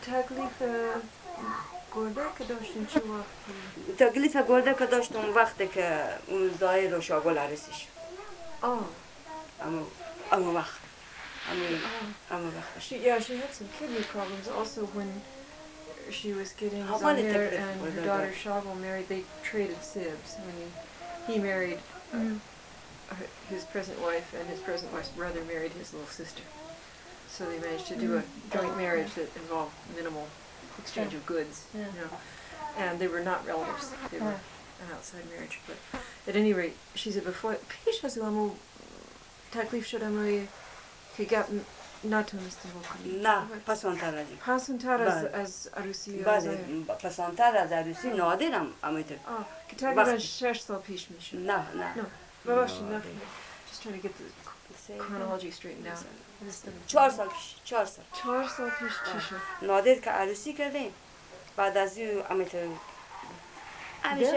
[SPEAKER 1] تکلیف گرده که داشتیم چه وقت؟
[SPEAKER 3] تکلیف گرده که داشتم وقتی که اون ظاهر و شاگل عروسی شد. اما وقت.
[SPEAKER 1] Yeah, she had some kidney problems also when she was getting ظاهر and her daughter Shagul married. They traded sibs. I mean, he married his present wife and his present wife's brother married his little sister. So they managed to do a joint marriage that involved minimal exchange of goods, you know. And they were not relatives. They were an outside marriage. But at any rate, she said before پیش از اون تکلیف شدم روی که گپ نتونستیم بکنیم.
[SPEAKER 3] نه پسانتر از این.
[SPEAKER 1] پسانتر از عروسی.
[SPEAKER 3] بله پسانتر از عروسی نادرم همینطور.
[SPEAKER 1] که تقریبا 6 سال پیش میشه.
[SPEAKER 3] نه.
[SPEAKER 1] ببخشید نه. Just trying to get the chronology straightened out.
[SPEAKER 3] 4 سال پیش. 4
[SPEAKER 1] سال پیش چی شد؟
[SPEAKER 3] نادر که عروسی کردیم بعد از این همینطور همیشه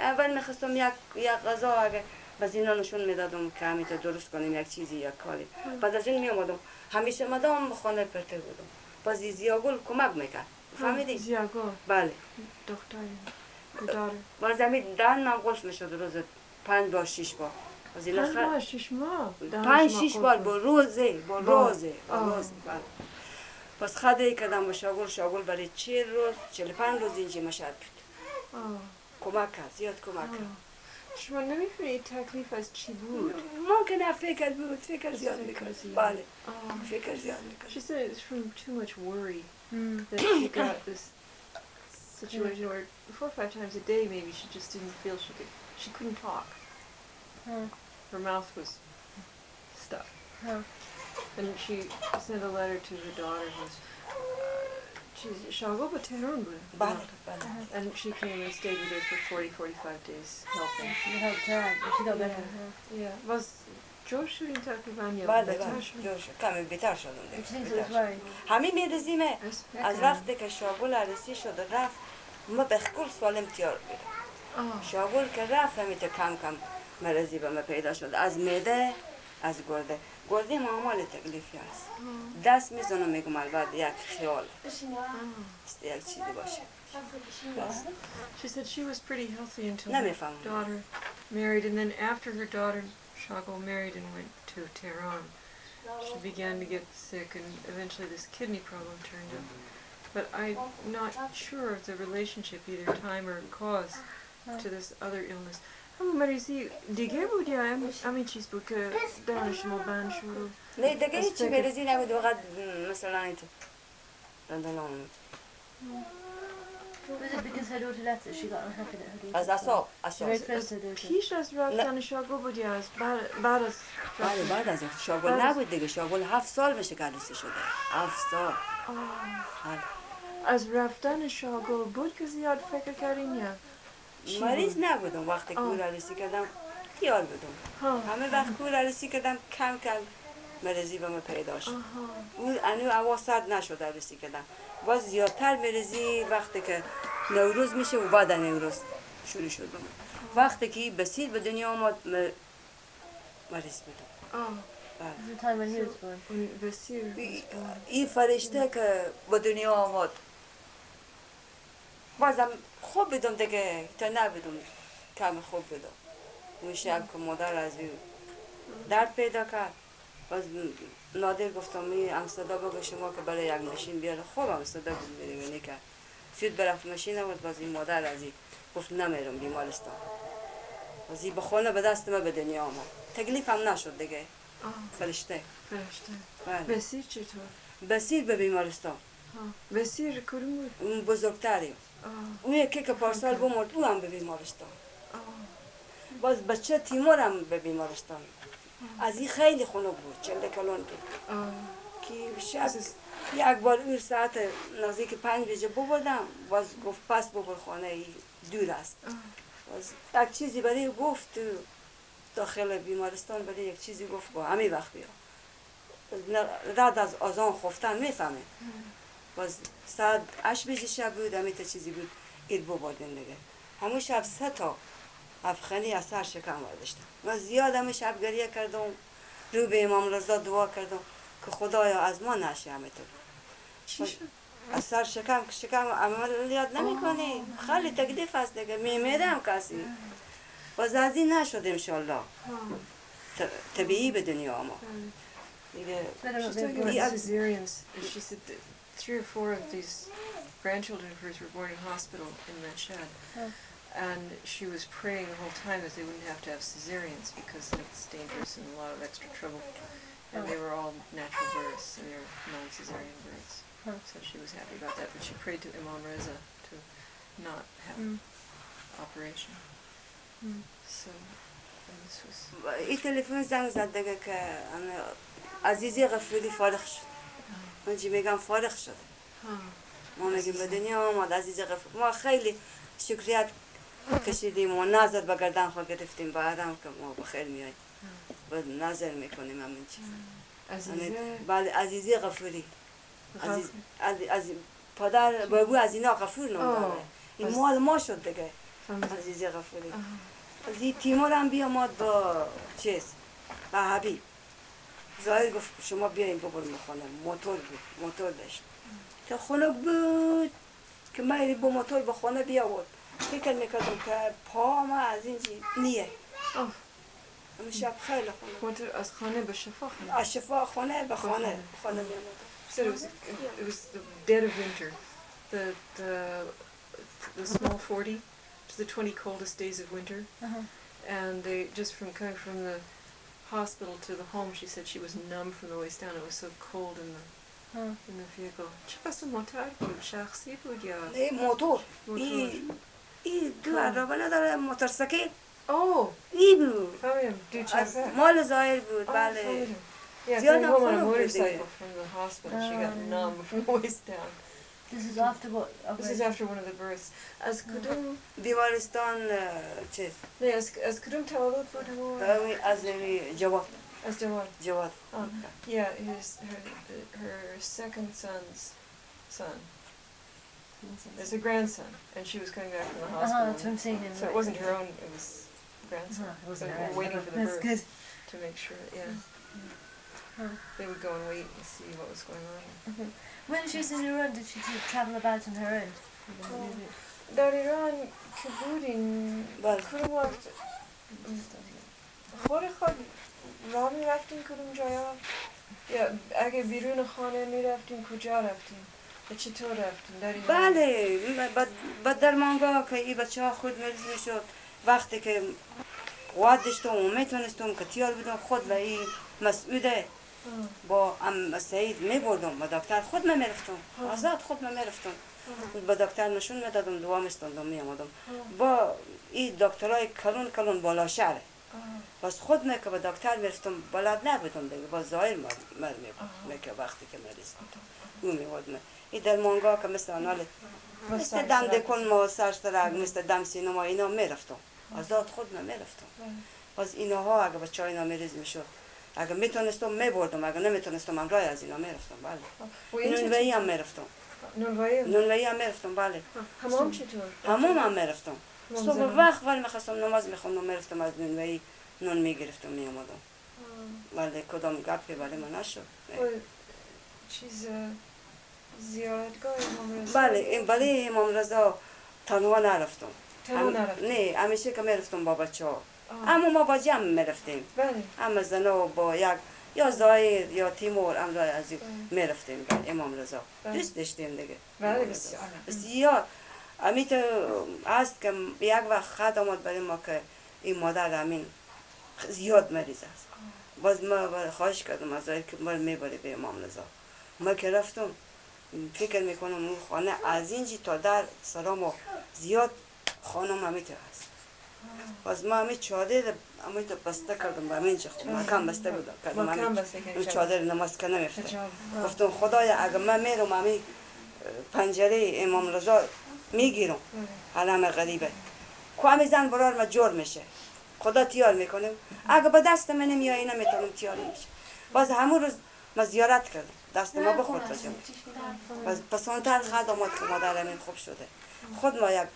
[SPEAKER 3] اول میخواستم یک غذا اگه باز اینا نشون میدادم که همینطور درست کنیم یک چیزی یک کاری. بعد از این میامدم همیشه مدام خانه پرته بودم. باز زیاگل کمک میکرد. فهمیدی؟
[SPEAKER 1] زیاگل؟
[SPEAKER 3] بله.
[SPEAKER 1] دختر.
[SPEAKER 3] باز همین دهن من قلف میشد روز 5 بار 6 بار.
[SPEAKER 1] 5 ماه 6 ماه
[SPEAKER 3] 5-6 بار با روزه. پس خدایی کردم با شاگل برای 40 روز 45 روز اینجا مشهد بود. کمک کرد، زیاد کمک کرد.
[SPEAKER 1] شما نمی‌فهمید تکلیف از چی بود؟
[SPEAKER 3] ممکنه فکر بود، فکر زیاد میکرد. بله. فکر زیاد میکرد.
[SPEAKER 1] She said it's from too much worry that she got this situation where 4 or 5 times a day maybe she just didn't feel she couldn't talk. Her mouth was stuck. And she sent a letter to her daughter who's Shagul but Tehran.
[SPEAKER 3] بله.
[SPEAKER 1] And she came and stayed with her for 40-45 days helping.
[SPEAKER 2] She helped her out, and she got better.
[SPEAKER 1] Yeah. Was جوش شدین تقریبا یا
[SPEAKER 3] بله
[SPEAKER 1] بهتر شد؟
[SPEAKER 3] جوش کمی بهتر شدم.
[SPEAKER 2] Which things was worried.
[SPEAKER 3] همین میرزیمه از وقتی که شاگل عروسی شد و رفت ما به کل سالم تیار بودم. شاگل که رفت همیشه کم مرضی به ما پیدا شد. از معده از گرده معمول تکلیفی هست. دست میزنم میگم البته یک خیال است یک چیزی باشه.
[SPEAKER 1] She said she was pretty healthy until
[SPEAKER 3] نمی
[SPEAKER 1] her
[SPEAKER 3] فهمم.
[SPEAKER 1] daughter married, and then after her daughter Shagul married and went to Tehran, she began to get sick, and eventually this kidney problem turned up. But I'm not sure of the relationship, either time or cause, to this other illness. همون مریضی دیگه بود یا همین چیز بود که دهان شما بند شد؟
[SPEAKER 3] نه دیگه هیچی مریضی نبود فقط مثلا اینطور دندانم
[SPEAKER 2] Was it because her daughter left that she got unhappy that her daughter
[SPEAKER 3] از اعصاب
[SPEAKER 2] Very close to her daughter.
[SPEAKER 1] پیش از رفتن شاگل بود یا از بعد از
[SPEAKER 3] بله بعد از شاگل نبود دیگه شاگل 7 سال میشه که عروسی شده 7 سال
[SPEAKER 1] از رفتن شاگل بود که زیاد فکر کردین یا
[SPEAKER 3] مریض نبودم وقتی که عروسی کردم خیال بودم همه وقت که عروسی کردم کم مریضی به من پیدا شد اون اواسط نشد عروسی کردم باز زیادتر مریضی وقتی که نوروز میشه و بعد نوروز شروع شد به من وقتی که بسیار به دنیا آمد مریض بودم
[SPEAKER 2] The time when he was born.
[SPEAKER 1] بسیار
[SPEAKER 3] این فرشته که به دنیا آمد بازم خوب بدم دیگه تا نبودم کم خوب بدم اون شب که مادر از درد پیدا کرد باز نادر گفتم می امستدا بگو شما که برای یک ماشین بیاره خوب امستدا بگو که سود برفت ماشین آورد باز این مادر از گفت نمیرم بیمارستان باز این به خونه به دست ما به دنیا آمد تکلیفم نشد دیگه فرشته
[SPEAKER 1] بسیر چطور؟
[SPEAKER 3] بسیر به بیمارستان
[SPEAKER 1] بسیر کدوم بود؟
[SPEAKER 3] اون بزرگتری اون یکی که پارسال بمرد او هم به بیمارستان باز بچه تیمور هم به بیمارستان از این خیلی خنک بود 40 کلون بود که شب یک بار اون ساعت نزدیک 5 بجه ببردم باز گفت پس ببر خانه دور است باز یک چیزی برای گفت داخل بیمارستان برای یک چیزی گفت با همین وقت بیا رد از آزان خفتن میفهمه باز ساعت 8 بجه شب بود همین تا چیزی بود اید ببردن دیگه همون شب 3 تا افغانی از سر شکم برداشتم من زیاد همه شب گریه کردم رو به امام رضا دعا کردم که خدایا از ما نشه همه تو از سر شکم عملیات نمی کنی خیلی تکلیف هست دیگه میمیدم کسی باز از این نشد انشالله طبیعی به دنیا آمد
[SPEAKER 1] She's talking about cesareans. She said that 3 or 4 of these grandchildren of hers were born in hospital in Mashhad. And she was praying the whole time that they wouldn't have to have cesareans because it's dangerous and a lot of extra trouble. And they were all natural births, so they were non-cesarean births. So she was happy about that, but she prayed to Imam Reza to not have operation. So this was...
[SPEAKER 3] این تلفن زنگ زد دیگه که عزیزی غفوری فارغ شد اونجی میگم فارغ شد ما میگیم به دنیا آمد عزیزی غفوری ما خیلی شکریت کشیدیم و نظر به گردن خود گرفتیم بعدم که ما بخیر میاییم و نظر میکنیم همین چیز بله عزیزی غفوری پدر بابو از اینا غفور نام این مال ما شد دیگه عزیزی غفوری از این تیمور هم بیامد با چیز با حبیب ظاهر گفت شما بیاین ببریم خانه موتور بود موتور داشت تا خنک بود که من با موتور به خانه بیاورد فکر میکردم که پا ما از اینجی نیه همه شب خیلی خنک
[SPEAKER 1] موتور از خانه به شفا خانه
[SPEAKER 3] از شفا خانه به خانه میامد
[SPEAKER 1] She said it was the dead of winter, the small 40 to the 20 coldest days of winter, and they just from coming from the hospital to the home, she said she was numb from the waist down. It was so cold in the vehicle. چقدر موتور بود؟ شخصی بود یا؟
[SPEAKER 3] موتور. این دو عربه نداره موتورسیکل.
[SPEAKER 1] اوه.
[SPEAKER 3] ای بود.
[SPEAKER 1] فهمیدم. دو چرخه.
[SPEAKER 3] مال ظاهر بود. بله.
[SPEAKER 1] زیاد هم on a motorcycle from the hospital. She got numb from the waist down.
[SPEAKER 2] This is after what?
[SPEAKER 1] This is after one of the births. از کدوم
[SPEAKER 3] بیمارستان چیز؟
[SPEAKER 1] نه از کدوم تولد بود همون؟
[SPEAKER 3] از جواد.
[SPEAKER 1] از جواد. Yeah, her second son's son. It's a grandson, and she was coming back from the hospital. So it wasn't her own; it was grandson.
[SPEAKER 2] It wasn't her own.
[SPEAKER 1] Waiting for the
[SPEAKER 2] That's
[SPEAKER 1] birth
[SPEAKER 2] good.
[SPEAKER 1] to make sure. Yeah. They would go and wait and see what was going on.
[SPEAKER 2] When she was in Iran, did she travel about on her own?
[SPEAKER 1] در ایران که بودین کدوم وقت خود راه میرفتین کدوم جایا؟ یا اگه بیرون خانه میرفتین کجا رفتین؟ و چطور رفتین در ایران؟
[SPEAKER 3] بله بعد در مانگاه که این بچه ها خود مریض میشد وقتی که قوت داشتم و میتونستم که تیار بدم خود و این مسعوده با سعید میبردم و دکتر خود میرفتم آزاد خود میرفتم با دکتر نشون میدادم دوا میستندم میامدم با این دکترای کلون بالا شهر بس خود می که با دکتر میرفتم بلد نبودم دیگه با ظاهر میکه وقتی که مریض بودم اون میبودم این در مانگاه که مثل آنال مثل دم دکن ما سرشترک مثل دم سینما اینا میرفتم آزاد خود میرفتم باز اینها اگه بچه اینا مریض میشد اگه میتونستم میبردم اگه نمیتونستم امرای از اینا میرفتم بله نونوایی هم میرفتم نونوایی هم میرفتم بله
[SPEAKER 1] حمام چطور؟
[SPEAKER 3] حمام هم میرفتم صبح وقت ولی میخواستم نماز میخوندم میرفتم از نونوایی نون میگرفتم میامدم ولی کدام گپی ولی من نشد
[SPEAKER 1] چیز زیارتگاه امام رضا؟
[SPEAKER 3] بله امام رضا تنها نرفتم نه همیشه که میرفتم با بچه ها اما ما با جمع میرفتیم اما زنا با یک یا ظاهر یا تیمور امرای از میرفتیم امام رضا دوست داشتیم دیگه بسیار امیت است که یک وقت خط آمد برای ما که این مادر امین زیاد مریض است باز ما خواهش کردم از ظاهر که ما میبری به امام رضا ما که رفتم فکر میکنم اون خانه از اینجی تا در سلام زیاد خانم امیت هست باز ما همین چادر همین بسته کردم با همین چه مکان بسته بودم کردم همین چادر نماز که نمیفته گفتم خدایا اگه من میرم همین پنجره امام رضا میگیرم علم غریبه که همین زن برار ما جور میشه خدا تیار میکنه اگه با دست من نمیایی نمیتونم تیار میشه باز همون روز ما زیارت کردم دست ما بخورد باشم باز پسانتر خد آمد که مادر همین خوب شده خود ما یک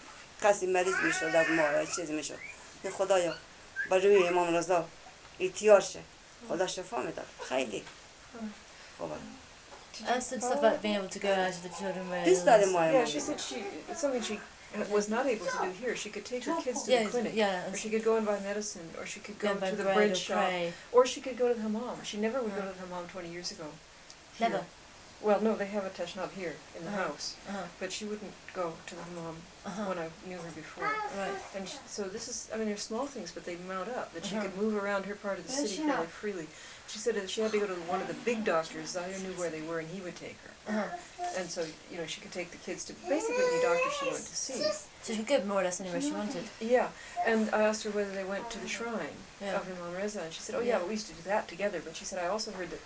[SPEAKER 3] کسی مریض میشد از ما چیز میشد خدایا با روی امام رضا ایتیار شه خدا شفا میداد خیلی خوبه
[SPEAKER 2] And stuff like being able to go out to the children where
[SPEAKER 1] yeah, she said something she was not able to do here. She could take her kids to the clinic, or she could go and buy medicine, or she could go to the bread shop, or she could go to the hammam. She never would go to the hammam 20 years ago.
[SPEAKER 2] Never?
[SPEAKER 1] Well, no, they have a tashnab here in the house, but she wouldn't go to the hammam when I knew her before.
[SPEAKER 2] Right.
[SPEAKER 1] And so this is, I mean, they're small things, but they mount up, that she could move around her part of the city fairly freely. She said that she had to go to one of the big doctors. ظاهر knew where they were, and he would take her. And so, you know, she could take the kids to basically the doctor she wanted to see.
[SPEAKER 2] So she could go more or less anywhere she wanted.
[SPEAKER 1] Yeah, and I asked her whether they went to the shrine of Imam Reza, and she said, oh yeah, but we used to do that together. But she said, I also heard that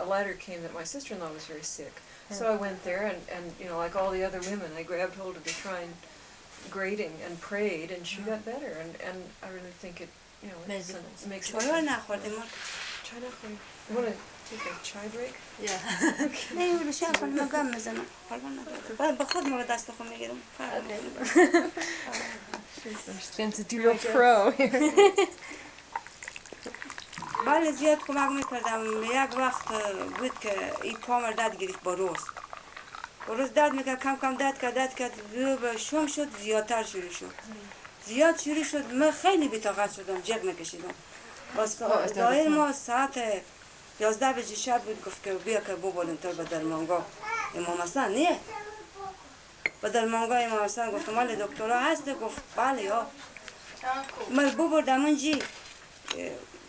[SPEAKER 1] a letter came that my sister-in-law was very sick. So I went there, and you know, like all the other women, I grabbed hold of the shrine grating and prayed, and she got better. And I really think it, you know, it makes a difference. You want to take a chai break?
[SPEAKER 2] Yeah.
[SPEAKER 3] نه ولی شاید کنم گم میزنم بعد به خود ما دست خود میگیرم
[SPEAKER 2] She's going to do a pro here.
[SPEAKER 3] بله زیاد کمک میکردم یک وقت بود که این پامر داد گرفت با روز داد میکرد کم کم داد کرد به شوم شد زیادتر زیاد شروع شد من خیلی بی‌طاقت شدم جغ میکشیدم باز ظاهر ما ساعت 11 بجه شب بود. گفت که بیا که ببریم تو به درمانگاه امام حسن. نه به درمانگاه امام حسن. گفتم مال دکترها هست؟ گفت بله یا من ببردم اونجی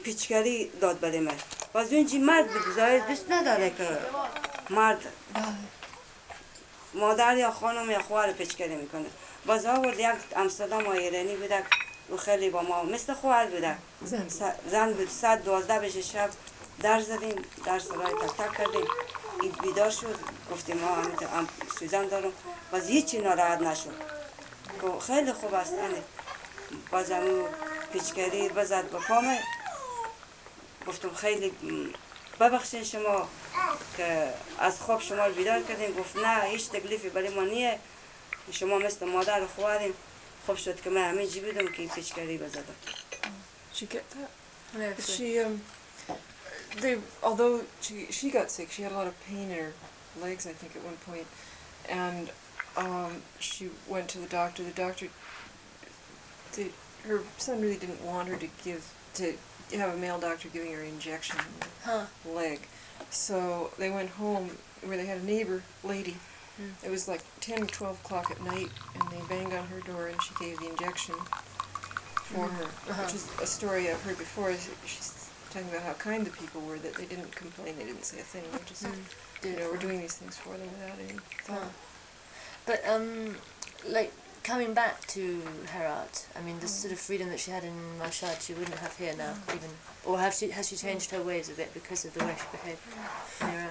[SPEAKER 3] پیچکاری داد برای من. باز اونجی مرد بود. ظاهر دوست نداره که مرد مادر یا خانم یا خواهر پیچکاری میکنه. باز آورد یک امستردام ایرانی بود و خیلی با ما مثل خواهر بود. زن بود. 112 بجه شب در زدیم، در سرای تک تک کردیم. این بیدار شد. گفتیم ما هم سوزن دارم. باز هیچی ناراحت نشد. خیلی خوب است. باز همون پیچکاری بزد با پامه. گفتم خیلی ببخشین شما که از خواب شما رو بیدار کردیم. گفت نه هیچ تکلیفی برای ما نیه، شما مثل مادر و خواهرین. خوب شد که من همین جی بودم که پیچکاری بزدم.
[SPEAKER 1] Did you get that? Yeah. Although she got sick, she had a lot of pain in her legs, I think, at one point, and she went to the doctor. The doctor, her son really didn't want her to have a male doctor giving her an injection in the leg. So they went home where they had a neighbor lady. It was like 10 or 12 o'clock at night, and they banged on her door, and she gave the injection for her, which is a story I've heard before. She's talking about how kind the people were, that they didn't complain, they didn't say a thing. They just, were doing these things for them without any thought.
[SPEAKER 2] But like coming back to Herat, I mean, the sort of freedom that she had in Mashhad, she wouldn't have here now, even. Or has she changed her ways a bit because of the way she behaved in Iran?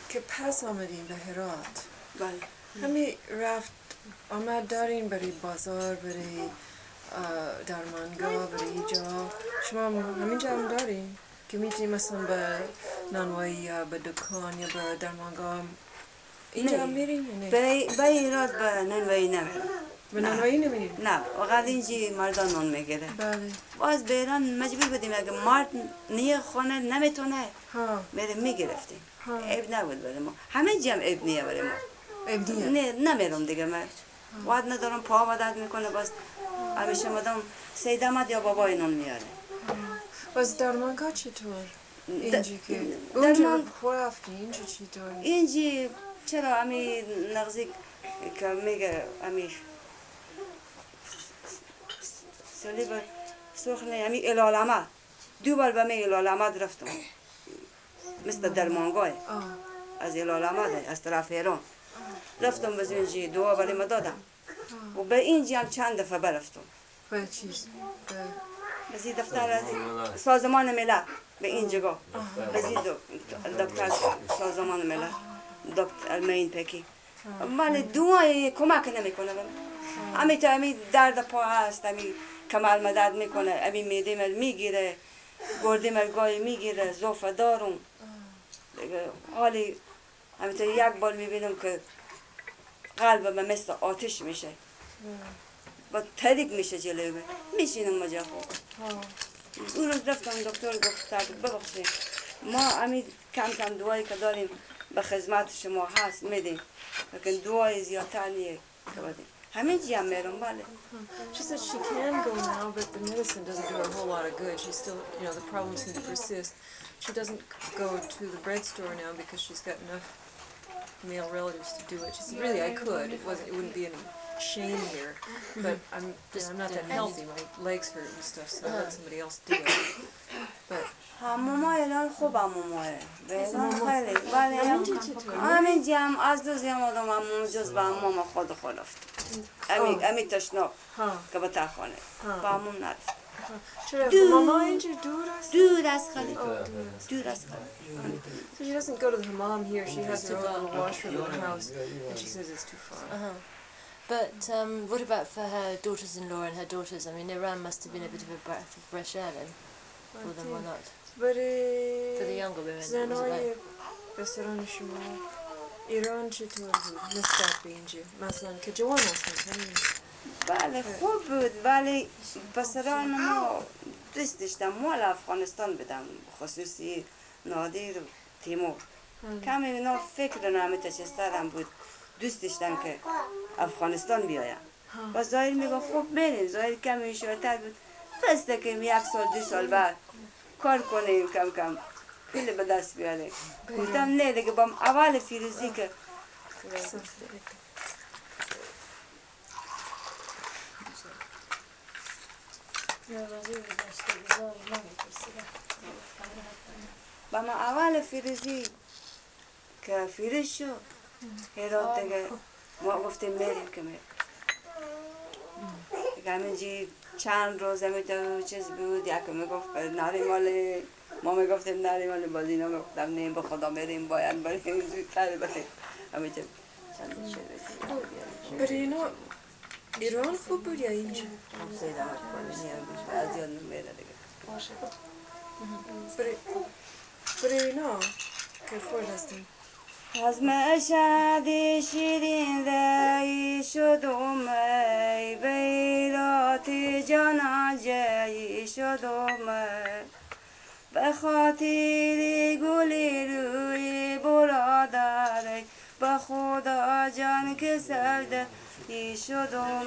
[SPEAKER 1] که پس آمدیم به هرات،
[SPEAKER 3] بله.
[SPEAKER 1] همین رفت آمد دارین برای بازار، برای درمانگاه، برای جا. شما همینجا هم دارین که میتونی مثلا به نانوایی یا به دکان یا به درمانگاه اینجا هم میرین؟
[SPEAKER 3] به ایراد به نانوایی نمیرم.
[SPEAKER 1] به نانوایی نمیرین؟
[SPEAKER 3] نه، فقط اینجی مردان نان میگیره.
[SPEAKER 1] بله.
[SPEAKER 3] باز به ایران مجبور بودیم اگه مرد نیه خونه نمیتونه میریم میگرفتیم. عیب نبود برای ما. همه جی هم عیب نیه برای ما.
[SPEAKER 1] عیب نیه؟
[SPEAKER 3] نه نمیرم دیگه من. واد ندارم پا بدرد میکنه. باز همیشه مدام سیدمت یا بابای نان میاره.
[SPEAKER 1] باز درمانگاه چطور؟ اینجی که اونجا رفتی اینجا چطور؟
[SPEAKER 3] اینجی چرا همی نغزی که میگه همی سلیب سخنه همی الالمه 2 بار به می الالمه رفتم مثل درمانگاه از الالمه از طرف ایران رفتم به اینجی دعا برای ما دادم و به اینجی هم چند دفعه برفتم.
[SPEAKER 1] به چیز؟
[SPEAKER 3] به دفتر از سازمان ملل به این جگاه به دکتر سازمان ملل دکتر المین پکی ولی دعای کمک نمیکنه. امی تا امی درد پا هست، امی کمر مدد میکنه، امی میده مل میگیره، گرده مل گای میگیره، زوفه دارم. حالی امی تا یک بار میبینم که قلبم مثل آتش میشه با تریک میشه جلوی میشینم مجا خوب. اون روز رفتم دکتر گفت ببخشید ما همین کم کم دعایی که داریم به خدمت شما هست میدیم لیکن دعای زیادتر نیه که بدیم. همین جی هم میرم بله.
[SPEAKER 1] She said she can go now, but the medicine doesn't do her a whole lot of good. She's still, the problems seem to persist. She doesn't go to the bread store now because she's got enough male relatives to do it. She said, really, I could. It wouldn't be any shame here, but I'm not that healthy. My legs hurt and stuff, so I let somebody else do it. But
[SPEAKER 3] ماما الان خوبم ماماه. خیلی ولی همین جام از دو زیام آدم هم جز با ماما خود خلافت. امی تشناب که به تخانه با همون نرفت.
[SPEAKER 1] چرا ماما اینجا دور است؟
[SPEAKER 3] دور است خیلی. دور است خیلی.
[SPEAKER 1] So she doesn't go to the hammam here. She has her own little washroom in the house, and she says it's too far.
[SPEAKER 2] But what about for her daughters-in-law and her daughters? I mean, Iran must have been a bit of a breath of fresh air then, for them or not? For the younger women, what was it like?
[SPEAKER 1] رستوران شما ایران چطور بود نسبت به اینجا؟ مثلا که جوان هستن همین.
[SPEAKER 3] بله خوب بود ولی پسران ما دوست داشتم مال افغانستان بدم خصوصی نادر و تیمور. کمی اینا فکر نامیت چسترم بود دوست داشتم که افغانستان بیایم. و ظاهر میگه خوب بریم. ظاهر کمی شورتر بود بسته که 1 سال 2 سال بعد کار کنیم کم کم پول به دست بیاره. گفتم نه دیگه با اول فیروزی که با ما اول فیروزی که فیروز شد هرات دیگه ما گفتیم میریم که میریم دیگه همینجی چند روز همیتون چیز بود یکی میگفت نریماله ما میگفتیم نریماله باز اینا میگفتم نه به خدا میریم باید بریم زودتر بریم همیتون چند شده
[SPEAKER 1] برای اینا ایران خوب بود یا اینجا؟
[SPEAKER 3] سیدم از یاد نمیره دیگه
[SPEAKER 1] برای اینا که خورد هستیم
[SPEAKER 3] از مشهد شیرین ری شدم ای بیرات جنازه شدم به خاطر گلی روی برادر به خدا جان که سرده شدم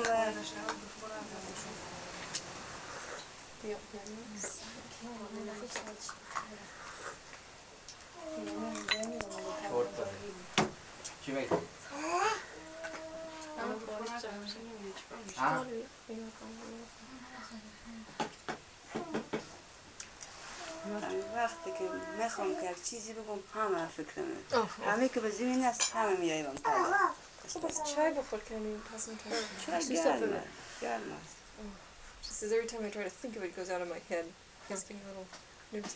[SPEAKER 5] چی میگی؟
[SPEAKER 3] وقتی که میخوام که چیزی بگم همه فکر نمید همه که به زمین است همه میاییم
[SPEAKER 1] چای بخور کنیم پس این
[SPEAKER 3] چای گرمه گرم است
[SPEAKER 1] She says every time I try to think of it, it goes out of my head. It's getting a little nervous.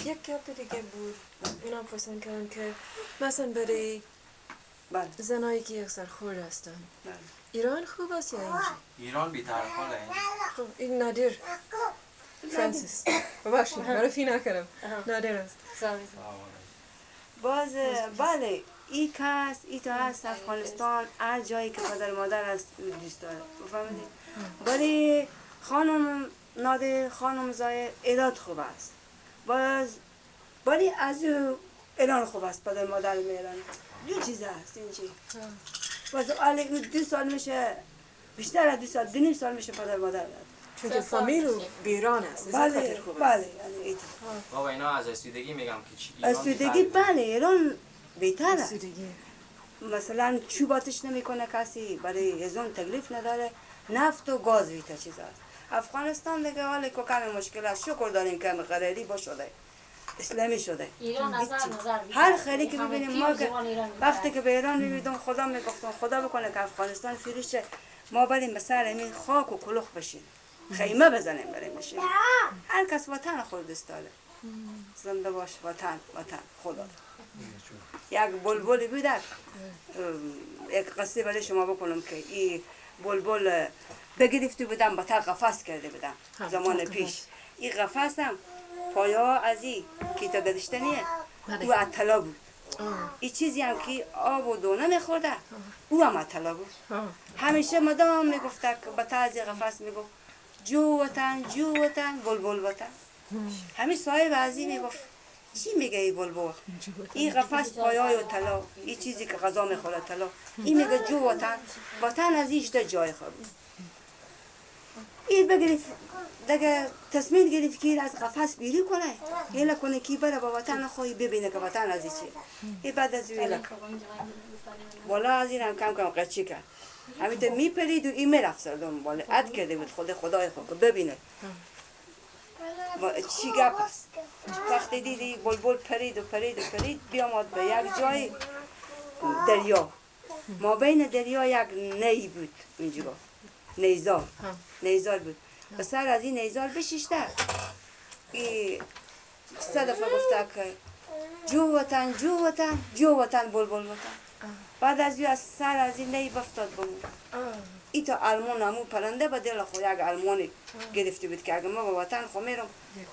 [SPEAKER 1] یک گپ دیگه بود اینا پرسن کردن که مثلا برای
[SPEAKER 3] بله
[SPEAKER 1] زنایی که اکثر خورد هستن
[SPEAKER 3] بله
[SPEAKER 1] ایران خوب است یا اینجا؟
[SPEAKER 5] ایران بی‌طرف حاله
[SPEAKER 1] خب این نادر فرانسیس ببخشید معرفی نکردم نادر است
[SPEAKER 3] باز بله ای کس ای تا هست افغانستان هر جایی که پدر مادر است دوست داره بفهمید ولی خانم نادر خانم ظاهر ایراد خوب است باز ولی از ایران خوب است پدر مادر ایران دو چیز هست اینجی باز علی 2 سال میشه بیشتر از 2 سال 2.5 سال میشه پدر مادر
[SPEAKER 1] چون که فامیل و بیران است
[SPEAKER 3] بله بله یعنی ایت
[SPEAKER 5] بابا اینا از استودگی میگم که چی
[SPEAKER 3] استودگی بله ایران بهتر است
[SPEAKER 1] استودگی
[SPEAKER 3] مثلا چوباتش نمیکنه کسی برای ازون تکلیف نداره نفت و گاز ویتا چیز هست افغانستان دیگه حالا که کمی مشکل است شکر داریم که غریبی با شده اسلامی شده
[SPEAKER 6] ایران نظر
[SPEAKER 3] هر خیلی که ببینیم ما که وقتی که به ایران میبیدم خدا میگفتم خدا بکنه که افغانستان فیروز شه ما بریم به سر این خاک و کلوخ بشیم خیمه بزنیم بریم بشیم هر کس وطن خود دوست داره زنده باش وطن خدا یک بلبلی بودن یک قصه برای شما بکنم که این بلبل بگرفته بودن با تا قفس کرده بودن زمان پیش این قفس هم پایا از این که تا گذشتنیه او اطلا بود این چیزی هم که آب و دونه میخورده او هم اطلا بود همیشه مدام میگفته که با تا از این قفس میگفت جو وطن بلبل وطن همین صاحب از این میگفت چی میگه ای بلبل این قفس پایای و طلا این چیزی که غذا میخوره طلا این میگه جو وطن از اینش در جای خواب این بگرفت دیگه تصمیم گرفت که از قفس بیری کنه هیله کنه که بره با وطن خواهی ببینه که وطن از این چیه این بعد از این هیله بالا از این هم کم قچی کرد همیته میپرید و این میرفت سردم بالا عد کرده بود خدای خود که ببینه چی گپ است وقتی دیدی بلبل پرید بیامد به یک جای دریا ما بین دریا یک نی بود اینجا نیزار بود و سر از این نیزار بشیشته این 3 دفعه گفته که جو وطن بلبل وطن بعد از از سر از این نی بفتاد بمون ای تا علمون همون پرنده با دل خود یک علمونی گرفته بود که اگه ما با وطن خود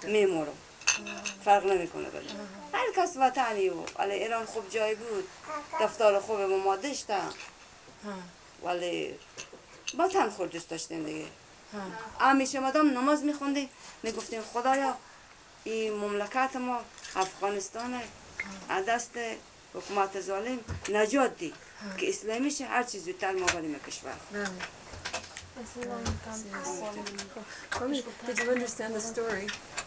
[SPEAKER 3] میمورم فرق نمیکنه بده هر کس وطنی بود ولی ایران خوب جای بود دفتر خوب ما داشتم ولی وطن خود دوست داشتیم دیگه همیشه مدام نماز میخوندیم میگفتیم خدایا این مملکت ما افغانستان از دست حکومت ظالم نجات دی که اسلامی شه هر چیز زودتر ما بریم کشور
[SPEAKER 1] Mommy, did you understand the story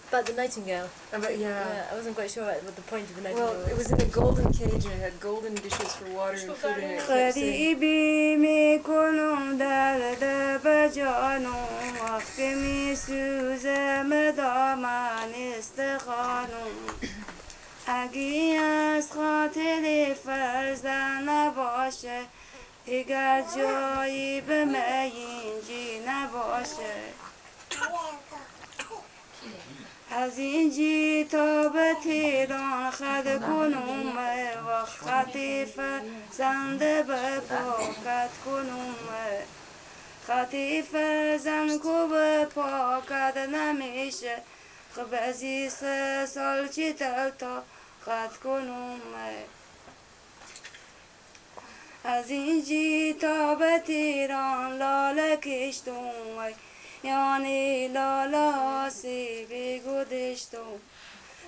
[SPEAKER 2] About the nightingale.
[SPEAKER 1] But
[SPEAKER 2] Yeah, I wasn't quite sure what the point of the nightingale
[SPEAKER 1] well, it was in a golden cage and it had golden dishes for water and food in it. It kept saying,
[SPEAKER 3] غریبی میکنم درد بجانم وقتی میسوزم دامن استخانم اگه از خاطر فرزند نباشه دیگر جایی به اینجی نباشه از اینجی تا به تیران خد کنم وقتی فرزند به پاکت کنم خطی فرزند کو به پاکت نمیشه خب از این 3 سال چی تا خد کنم از اینجی تا به تیران لاله کشتم یعنی لاله آسیبی گذشتم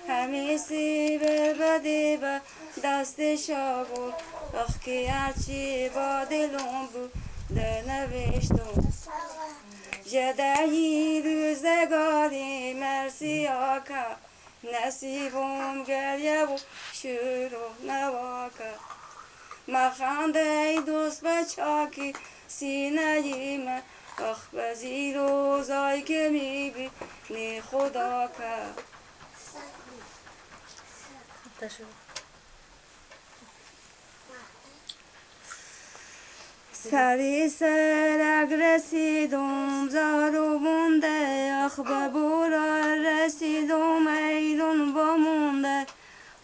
[SPEAKER 3] همین سیب بدی به دست شاگل وقتی هرچی با دلم بود در نوشتم جدایی روزگاری مرسی آکا نصیبم گریه و شروع نواکا مخنده دوست بچاکی سینه من اخ بزی روزایی که میبینی خدا که سری سرک رسیدم زارو بونده اخ ببورا رسیدم ایدون بمونده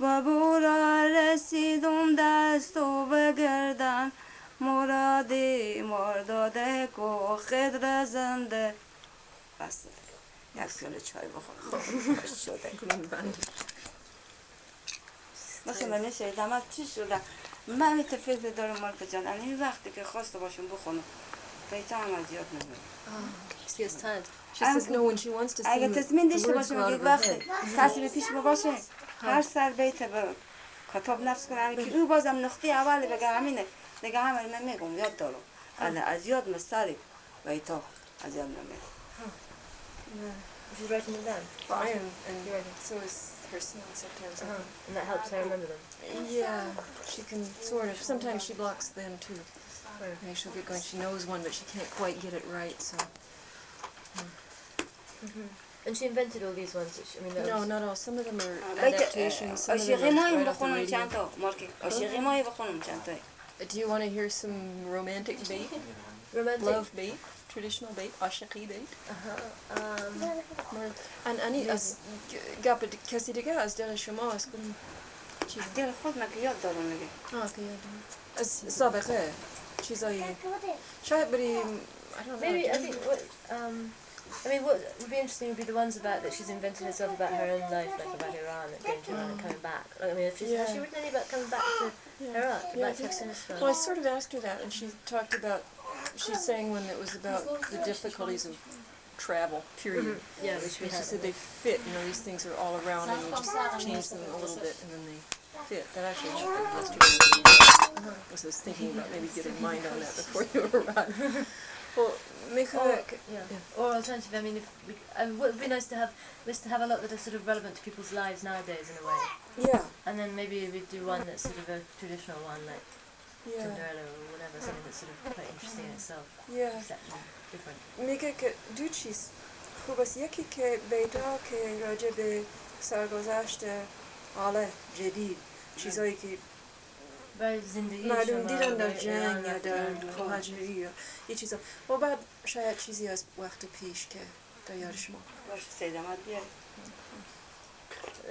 [SPEAKER 3] ببورا رسیدم دستو بگردن مرادی مرداده که خد رزنده بس یک پیاله چای بخورم شده مثلا میشه دمت چی شده من متفیض دارم مارگریت جان این وقتی که خواسته باشم بخونم بیتا هم از یاد نمیره
[SPEAKER 2] She gets tired.
[SPEAKER 1] she says no when she wants to sing
[SPEAKER 3] اگه تصمیم داشته
[SPEAKER 1] the words
[SPEAKER 3] باشم
[SPEAKER 1] go out
[SPEAKER 3] یک
[SPEAKER 1] of her
[SPEAKER 3] وقت
[SPEAKER 1] head.
[SPEAKER 3] تصمیم پیش باشه هر سر بیت به کتاب نفس کنم که او بازم نقطه اول بگه همینه دیگه همه من میگم یاد دارم انا از یاد مستری بیتا از یاد نمیره
[SPEAKER 2] She's writing them down.
[SPEAKER 1] I am, and so is her son sometimes.
[SPEAKER 2] And that helps her remember them.
[SPEAKER 1] Yeah, she can sort of. Sometimes she blocks them too. Maybe she'll get going. She knows one, but she can't quite get it right. So
[SPEAKER 2] And she invented all these ones. I mean,
[SPEAKER 1] no, not all. Some of them are
[SPEAKER 3] بیت
[SPEAKER 1] adaptations. Some of them
[SPEAKER 3] عاشقی
[SPEAKER 1] are
[SPEAKER 3] مایی
[SPEAKER 1] right off the
[SPEAKER 3] بخونم
[SPEAKER 1] radio.
[SPEAKER 3] چند تا مارگریت عاشقی مایی بخونم چند تا
[SPEAKER 1] Do you want to hear some romantic bait?
[SPEAKER 2] romantic.
[SPEAKER 1] Love bait? Traditional bait? عاشقی bait? And any از گپ کسی دیگه از دل شما از کدوم چیز؟
[SPEAKER 3] دل خود من که یاد دارم میگه
[SPEAKER 1] که یادم از سابقه چیزایی شاید بریم I don't know.
[SPEAKER 2] Maybe I think what I mean, what would be interesting would be the ones about that she's invented herself about her own life, like about Iran and going to Iran and coming back. Like, I mean, has she written anything about coming back to Herat, about Turkmenistan?
[SPEAKER 1] Well, I sort of asked her that, and she talked about. She's saying when it was about the difficulties of travel, period.
[SPEAKER 2] Yeah, which we
[SPEAKER 1] And she
[SPEAKER 2] have.
[SPEAKER 1] said they fit. You know, these things are all around, and you just change them a little bit, and then they fit. That actually happened yesterday. I was thinking about maybe getting mind on that before you arrived. Well,
[SPEAKER 2] Or alternative, I mean, if we, it would be nice to have a lot that are sort of relevant to people's lives nowadays in a way.
[SPEAKER 1] Yeah.
[SPEAKER 2] And then maybe we do one that's sort of a traditional one, like Cinderella or whatever, something that's sort of quite interesting in itself.
[SPEAKER 1] Yeah.
[SPEAKER 2] Exactly different.
[SPEAKER 1] میگه که دو چیز خوب است یکی که بیتا که راجع به سرگذشت حال جدید چیزایی که
[SPEAKER 2] برای زندگی
[SPEAKER 1] مردم
[SPEAKER 2] شما
[SPEAKER 1] دیدن در
[SPEAKER 2] در
[SPEAKER 1] جنگ
[SPEAKER 2] ایران
[SPEAKER 1] یا در
[SPEAKER 2] یا
[SPEAKER 1] مهاجری یا یه چیزا و بعد شاید چیزی از وقت پیش که در یاد شما
[SPEAKER 3] باشه سیدمت بیاری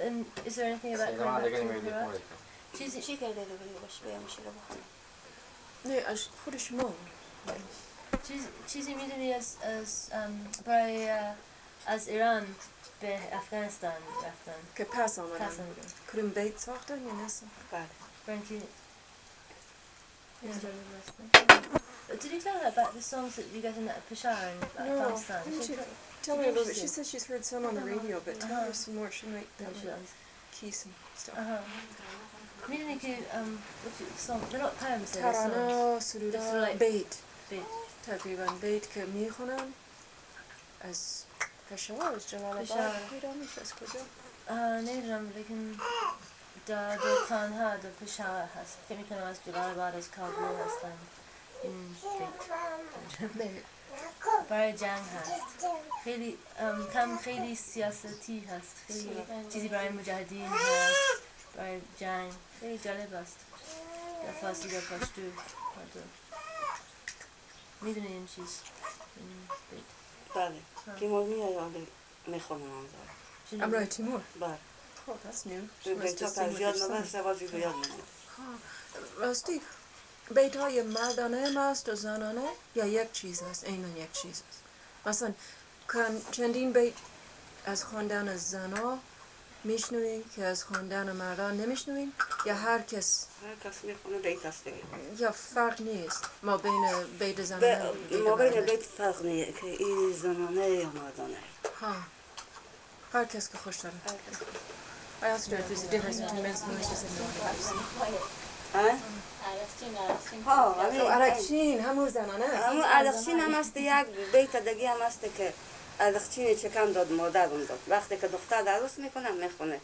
[SPEAKER 2] And is there anything about
[SPEAKER 4] سیدم
[SPEAKER 2] coming back
[SPEAKER 4] دیگه
[SPEAKER 2] to
[SPEAKER 4] نمیدید
[SPEAKER 2] Herat?
[SPEAKER 4] موری
[SPEAKER 3] چی کرده رو بگی باشه بیام میشه رو بخونم
[SPEAKER 1] نه از خود شما
[SPEAKER 2] چیزی میدونی از برای از ایران به افغانستان رفتن
[SPEAKER 1] که پس آمدن
[SPEAKER 2] پس آمدن.
[SPEAKER 1] کدوم بیت ساختن یا نسا
[SPEAKER 3] بله
[SPEAKER 2] برای اینکه Did you tell her about the songs that you get in Peshawar in Afghanistan?
[SPEAKER 1] Tell me a little bit. She says she's heard some on the radio, but tell her some more. She might key some stuff.
[SPEAKER 2] میدونی که song, they're not poems, they're songs.
[SPEAKER 1] ترانه
[SPEAKER 2] It's
[SPEAKER 1] سروده
[SPEAKER 2] like
[SPEAKER 1] بیت
[SPEAKER 2] bit.
[SPEAKER 1] تقریبا بیت که میخونن از پشاور از جلال آباد
[SPEAKER 2] پشاور.
[SPEAKER 1] پیدا میشه از کجا؟
[SPEAKER 2] نمیدونم لیکن در دکان ها در پشاور هست فکر میکنم از جلال آباد از کابل هستن این بیت برای جنگ هست خیلی خیلی سیاستی هست خیلی چیزی برای مجاهدین هست برای جنگ خیلی جالب است در فارسی در پشتو میدونی این چیز این بیت
[SPEAKER 3] بله تیمور میاد میخونم آن
[SPEAKER 1] امرای تیمور؟
[SPEAKER 3] بله
[SPEAKER 1] Oh, that's new.
[SPEAKER 3] تو بیت ها که زیاد نبود سوازی به یاد نمید
[SPEAKER 1] راستی بیت های مردانه است و زنانه یا یک چیز است اینن یک چیز است مثلا چندین بیت از خواندن زنا میشنوین که از خواندن مردان نمیشنوین یا هر کس
[SPEAKER 3] میخونه بیت هست دیگه
[SPEAKER 1] یا فرق نیست ما بین بیت زنانه
[SPEAKER 3] ما بین بیت فرق نیست که این زنانه یا مردانه
[SPEAKER 1] ها هر کس که خوش داره I asked her if there's a difference between men's and women's and
[SPEAKER 3] ها
[SPEAKER 1] عرقچین همون زنانه
[SPEAKER 3] همون عرقچین هم هست یک بیت دیگه هم هست که عرقچین چکم داد مادرم داد وقتی که دختر عروس میکنم میخونه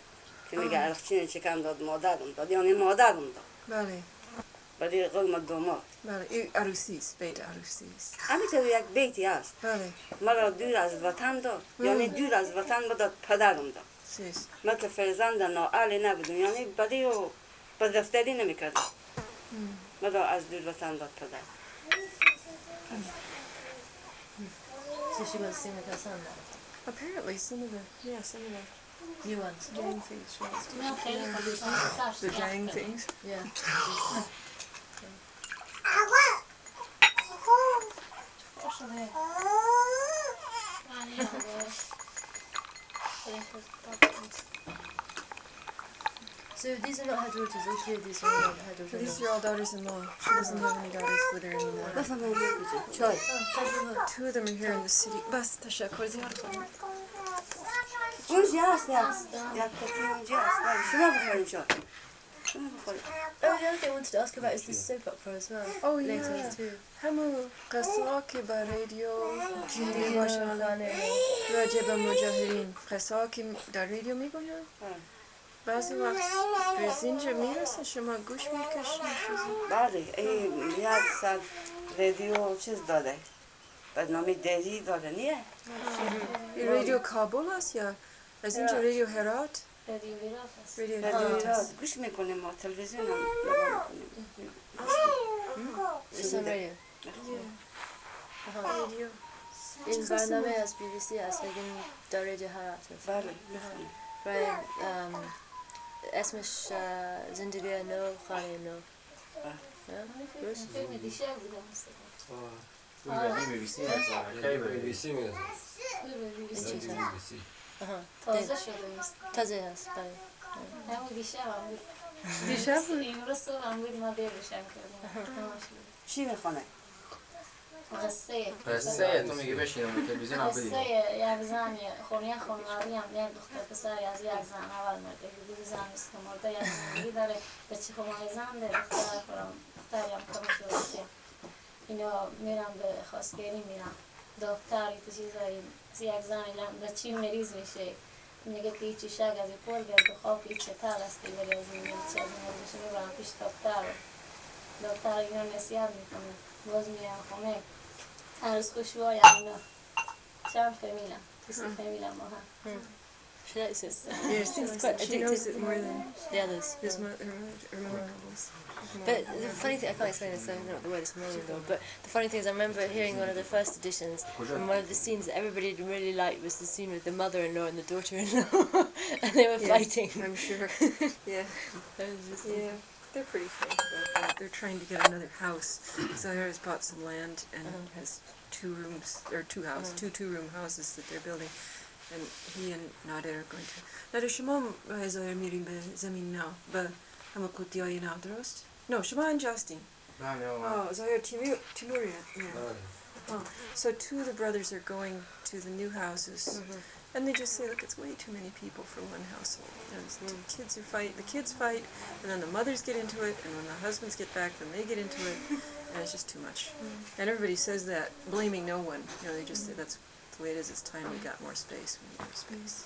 [SPEAKER 3] که میگه عرقچین چکم داد مادرم داد یعنی مادرم داد
[SPEAKER 1] بله
[SPEAKER 3] برای قوم دوماد
[SPEAKER 1] بله این عروسی است بیت عروسی است
[SPEAKER 3] همینطور یک بیتی هست
[SPEAKER 1] بله
[SPEAKER 3] مرا دور از وطن داد یعنی دور از وطن داد پدرم داد
[SPEAKER 1] سیست
[SPEAKER 3] من که فرزند نااهلی نبودم یعنی بدی و بدرفتری نمیکردم مرا از دور وطن داد پدر
[SPEAKER 2] So she was singing with her son now.
[SPEAKER 1] Apparently some of the
[SPEAKER 2] New ones.
[SPEAKER 1] gang things she wants to the gang things
[SPEAKER 2] Yeah. So these are not her daughters, all three of these are not her daughters.
[SPEAKER 1] these are all daughters-in-law she doesn't have any daughters with her anymore
[SPEAKER 3] بفهمم چای
[SPEAKER 1] two of them are here in the city بس تشکر زیاد کنم
[SPEAKER 3] اونجا هست یک کتی اونجا هست شما بخورین چای شما بخورین
[SPEAKER 2] Oh, the other thing I wanted to ask about is this soap opera as well.
[SPEAKER 1] Oh,
[SPEAKER 2] Later
[SPEAKER 1] yeah.
[SPEAKER 2] too.
[SPEAKER 1] همون قصه که با رادیو جدی باشن
[SPEAKER 2] خانه.
[SPEAKER 1] راجع به مجاهدین قصه که در رادیو میگوین بعضی وقت به اینجا میرسه شما گوش میکشین
[SPEAKER 3] بله این یک سال رادیو چیز داده برنامه دیری داده نیه
[SPEAKER 1] این رادیو کابل است یا از اینجا رادیو هرات رادیو هرات
[SPEAKER 3] گوش میکنیم ما تلویزیون هم نگاه میکنیم
[SPEAKER 2] It's on radio.
[SPEAKER 1] رادیو
[SPEAKER 2] این برنامه از BBC هست لیکن در رادیو هرات هست.
[SPEAKER 3] بله میخونیم
[SPEAKER 2] برای اسمش زندگی نو خانه نو. درست؟
[SPEAKER 6] تازه شده است.
[SPEAKER 2] تازه هست.
[SPEAKER 6] همون دیشب هم بود.
[SPEAKER 1] دیشب بود؟
[SPEAKER 6] امروز صبح هم بود ما دیر بشم کردیم.
[SPEAKER 3] چی میخونه؟
[SPEAKER 5] قصه تو میگی بشینم تلویزیون هم بدیم
[SPEAKER 6] قصه یک زن خونی خانوادگی هم یک دختر پسری از یک زن اول مرده دیگه زن است که مرده یک زندگی داره بچه خونی زن داره دختری هم کمی شده اینا میرم به خواستگاری میرم دکتر یه چیزایی یک زن بچه مریض میشه میگه که هیچی شک از این پول گرد و خواب هیچ تر هستی ولی از این مریضی از این مریضی میبرم پیش دکتر اینا نصیحت میکنه باز میرم خونه هنوز خوشبایم اینا چند فامیلم کسی فامیلم ما هم
[SPEAKER 2] She likes it.
[SPEAKER 1] Yes,
[SPEAKER 2] It's quite
[SPEAKER 1] she knows
[SPEAKER 2] addictive.
[SPEAKER 1] it more than
[SPEAKER 2] The others.
[SPEAKER 1] his her mother was.
[SPEAKER 2] But the funny thing, I can't explain this, so I don't know what the word is familiar though, but the funny thing is I remember hearing one of the first editions, and one of the scenes that everybody really liked was the scene with the mother-in-law and the daughter-in-law, and they were fighting.
[SPEAKER 1] I'm sure. Yeah.
[SPEAKER 2] That was just
[SPEAKER 1] Yeah. They're pretty funny about that. They're trying to get another house. ظاهر has bought some land and has 2 rooms, or 2 houses, 2 two-room houses that they're building. And he and Nader are going to... Nader, شما ظاهر میریم به زمین نو به همه قطعی نو درست؟ No, شما اینجاستین. ظاهر تیموریه. So 2 of the brothers are going to the new houses. And they just say, look, it's way too many people for one household. The kids fight, and then the mothers get into it, and when the husbands get back, then they get into it, and it's just too much. And everybody says that, blaming no one. You know, they just say that's the way it is this time, we got more space, we need more space.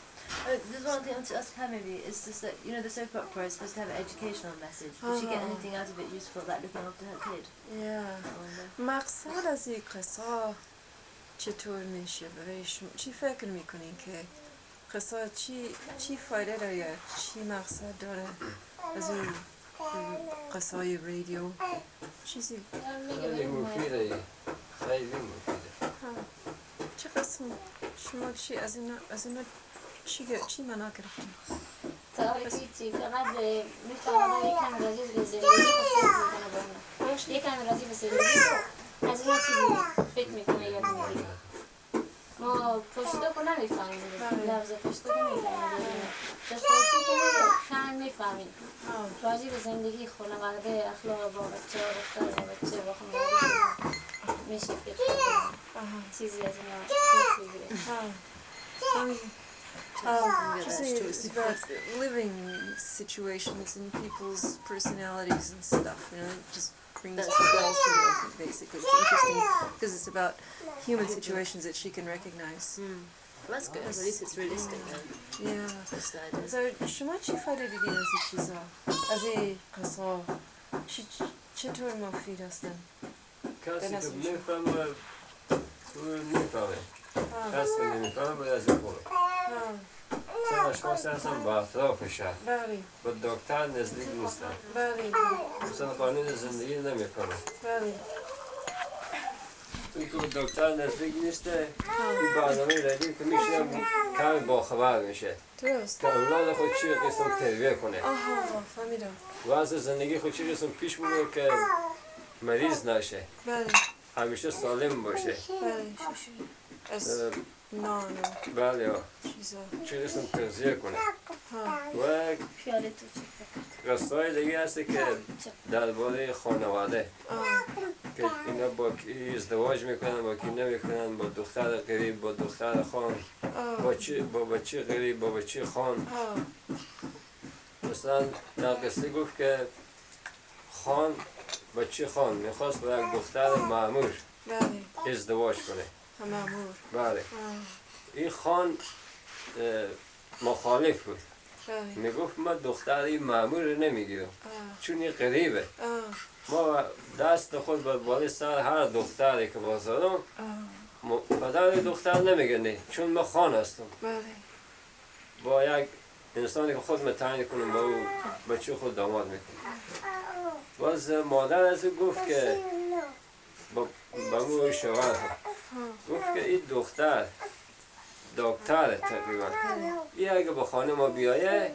[SPEAKER 2] There's one thing I want to ask her maybe, is just that, you know, the soap opera is supposed to have an educational message. Did she get anything out of it useful, like looking after her kid?
[SPEAKER 1] Yeah.
[SPEAKER 2] I wonder.
[SPEAKER 1] مقصد از این قصه چطور میشه برای شما؟ چی فکر میکنین که قصه چی فایده داره، چی مقصد داره از این قصه رادیو؟ چیزی
[SPEAKER 4] خیلی مفیده، خیلی مفیده.
[SPEAKER 1] چه قسم شما چی از اینا چی معنا گرفتین؟
[SPEAKER 6] هیچی، فقط میفهمم یکم راجع به زندگی فکر میکنه با اونا. یکم راجع به زندگی از اینا چیزی فکر میکنه یاد میگیره. ما پشتو نمیفهمیم، لفظ پشتو نمیفهمیم، دسترسی که میگه کم میفهمیم. راجع به زندگی خانواده، اخلاق با بچه ها، رفتار با بچه با خانواده میشه فکر کنیم. چیزی از اینا فکر بگیره.
[SPEAKER 1] It's about living situations and people's personalities and stuff, you know, it just brings the bells to life, basically. It's interesting because it's about human situations that she can recognize.
[SPEAKER 2] Well, that's good, at least it's realistic then.
[SPEAKER 1] Yeah. So, شما چی فایده دیدین از این چیزا؟ از این قصه؟ چطور مفید هستن؟
[SPEAKER 4] کسی که میفهمه تو میفهمه، کسی که نمیفهمه باید از این خوره. مثلا اشخاص هستن با اطرافشه، با دکتر نزدیک نیستن، مثلا قانون زندگی نمیکنه. توی که با دکتر نزدیک نیسته، این برنامه رادیو که میشه کمی باخبر میشه
[SPEAKER 1] درست.
[SPEAKER 4] که اولاد خود چی قسم تربیه کنه
[SPEAKER 1] فهمیدم.
[SPEAKER 4] و از زندگی خود چی قسم پیش بره که مریض نشه، همیشه سالم باشه.
[SPEAKER 1] از نان و
[SPEAKER 4] بله
[SPEAKER 1] چیزا
[SPEAKER 4] چه قسم تغذیه کنه. و قصه‌های دیگه هست که درباره خانواده که اینا با کی ازدواج میکنن، با کی نمیکنن، با دختر غریب، با دختر خان، با بچه غریب، با بچه خان. مثلا در قصه گفت که خان، بچه خان میخواست با یک دختر مأمور ازدواج کنه.
[SPEAKER 1] مأمور.
[SPEAKER 4] بله. این خان مخالف بود. میگفت ما دختر این مأمور رو نمیگیرم چون این غریبه. ما دست خود به بالای سر هر دختری که بازارم پدر دختر نمیگنه چون ما خان هستم. با یک انسانی که خود متعین کنم با او بچه خود داماد میکنم. باز مادر از او گفت که با مو شوهر گفت که این دختر دکتره تقریبا، این اگه با خانه ما بیایه